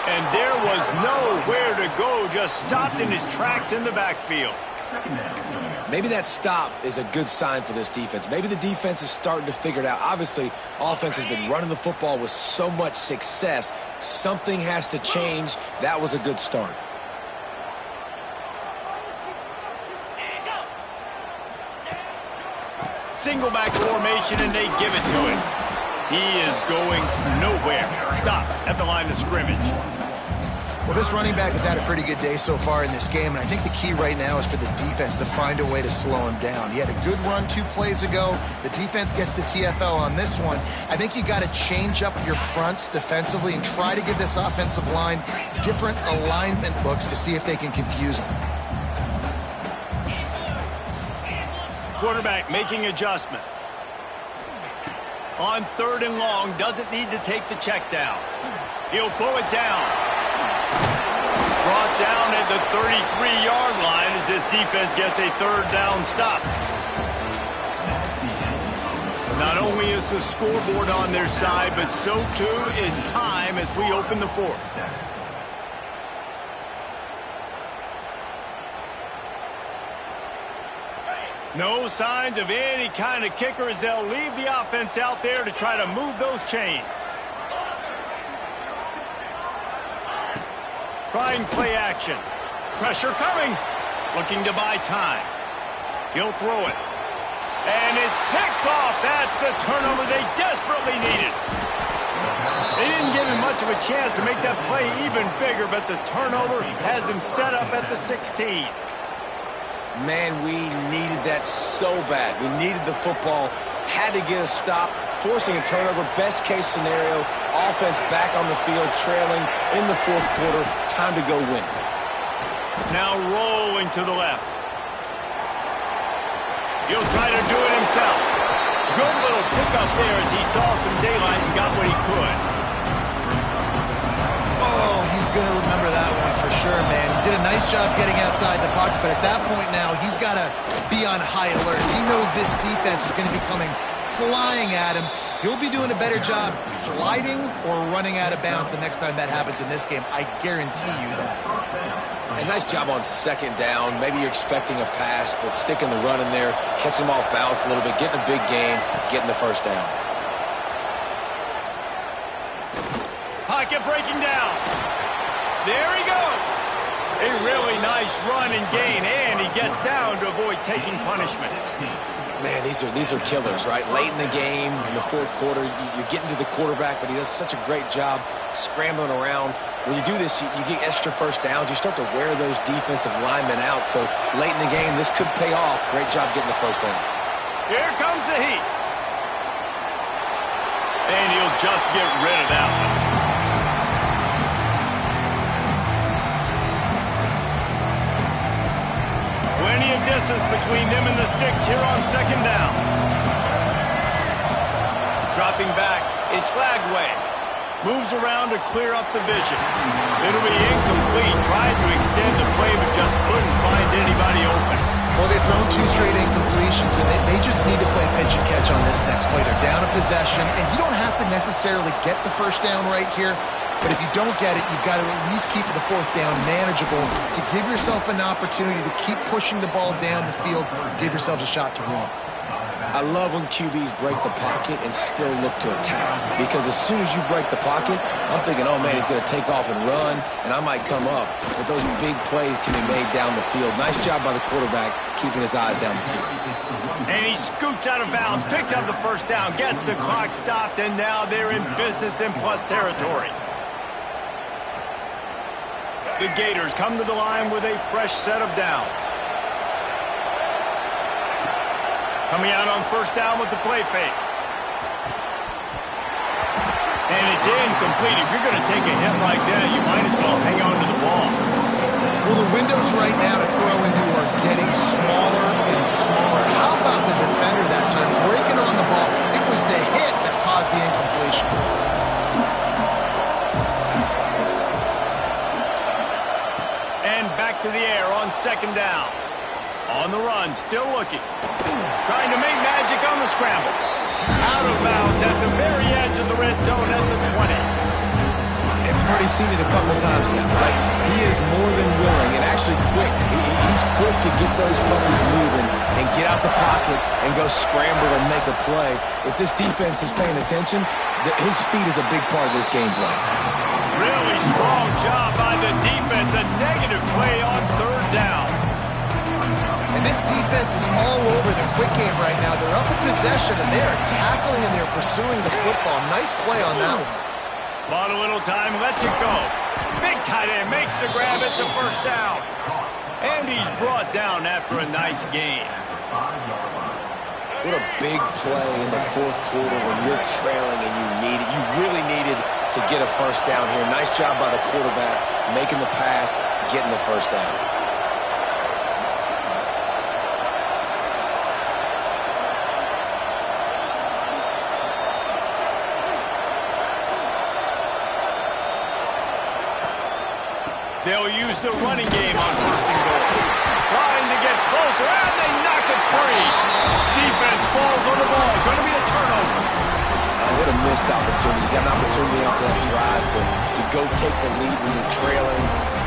And there was nowhere to go, just stopped in his tracks in the backfield. Maybe that stop is a good sign for this defense. Maybe the defense is starting to figure it out. Obviously, offense has been running the football with so much success. Something has to change. That was a good start. Single back formation, and they give it to him. He is going nowhere. Stop at the line of scrimmage. Well, this running back has had a pretty good day so far in this game, and I think the key right now is for the defense to find a way to slow him down. He had a good run 2 plays ago. The defense gets the TFL on this one. I think you got to change up your fronts defensively and try to give this offensive line different alignment looks to see if they can confuse him. Quarterback making adjustments. On 3rd and long, doesn't need to take the check down. He'll pull it down. Brought down at the 33-yard line as this defense gets a 3rd down stop. Not only is the scoreboard on their side, but so too is time as we open the 4th. No signs of any kind of kicker as they'll leave the offense out there to try to move those chains. Trying play action. Pressure coming. Looking to buy time. He'll throw it. And it's picked off. That's the turnover they desperately needed. They didn't give him much of a chance to make that play even bigger, but the turnover has him set up at the 16. Man, we needed that so bad. We needed the football. Had to get a stop. Forcing a turnover. Best case scenario. Offense back on the field, trailing in the 4th quarter. Time to go win it. Now rolling to the left. He'll try to do it himself. Good little pickup there as he saw some daylight and got what he could. Oh, he's going to remember that one for sure, man. He did a nice job getting outside the pocket, but at that point now, he's got to be on high alert. He knows this defense is going to be coming flying at him. He'll be doing a better job sliding or running out of bounds the next time that happens in this game. I guarantee you that. A nice job on 2nd down. Maybe you're expecting a pass, but sticking the run in there, catch him off balance a little bit, getting a big gain, getting the 1st down. Pocket breaking down. There he goes. A really nice run and gain, and he gets down to avoid taking punishment. Man, these are killers, right? Late in the game, in the 4th quarter, you're getting to the quarterback, but he does such a great job scrambling around. When you do this, you get extra 1st downs. You start to wear those defensive linemen out. So late in the game, this could pay off. Great job getting the 1st down. Here comes the heat. And he'll just get rid of that one. Plenty of distance between them and the sticks here on 2nd down. Dropping back, it's Lagway. Moves around to clear up the vision. It'll be incomplete. Tried to extend the play, but just couldn't find anybody open. Well, they've thrown 2 straight incompletions, and they just need to play pitch and catch on this next play. They're down a possession, and you don't have to necessarily get the 1st down right here. But if you don't get it, you've got to at least keep the 4th down manageable to give yourself an opportunity to keep pushing the ball down the field, give yourselves a shot to win. I love when QBs break the pocket and still look to attack. Because as soon as you break the pocket, I'm thinking, oh, man, he's going to take off and run, and I might come up. But those big plays can be made down the field. Nice job by the quarterback keeping his eyes down the field. And he scoots out of bounds, picks up the 1st down, gets the clock stopped, and now they're in business in plus territory. The Gators come to the line with a fresh set of downs. Coming out on 1st down with the play fake. And it's incomplete. If you're going to take a hit like that, you might as well hang on to the ball. Well, the windows right now to throw into are getting smaller and smaller. How about the defender that time breaking on the ball? It was the hit that caused the incompletion. Back to the air on 2nd down. On the run, still looking. Trying to make magic on the scramble. Out of bounds at the very edge of the red zone at the 20. And we've already seen it a couple times now, right? He is more than willing and actually quick. He's quick to get those puppies moving and get out the pocket and go scramble and make a play. If this defense is paying attention, his feet is a big part of this game play. Really strong job by the defense. A negative play on 3rd down. And this defense is all over the quick game right now. They're up in possession, and they're tackling and they're pursuing the football. Nice play on that one. Bought a little time, lets it go. Big tight end Makes the grab. It's a first down. And he's brought down after a nice gain. What a big play in the fourth quarter when you're trailing and you really needed to get a first down here. Nice job by the quarterback, making the pass, getting the first down. They'll use the running game on first and goal. Trying to get closer, and they knock it free. Defense falls on the ball. Going to be a turnover. What a missed opportunity. You got an opportunity after that drive to go take the lead when you're trailing.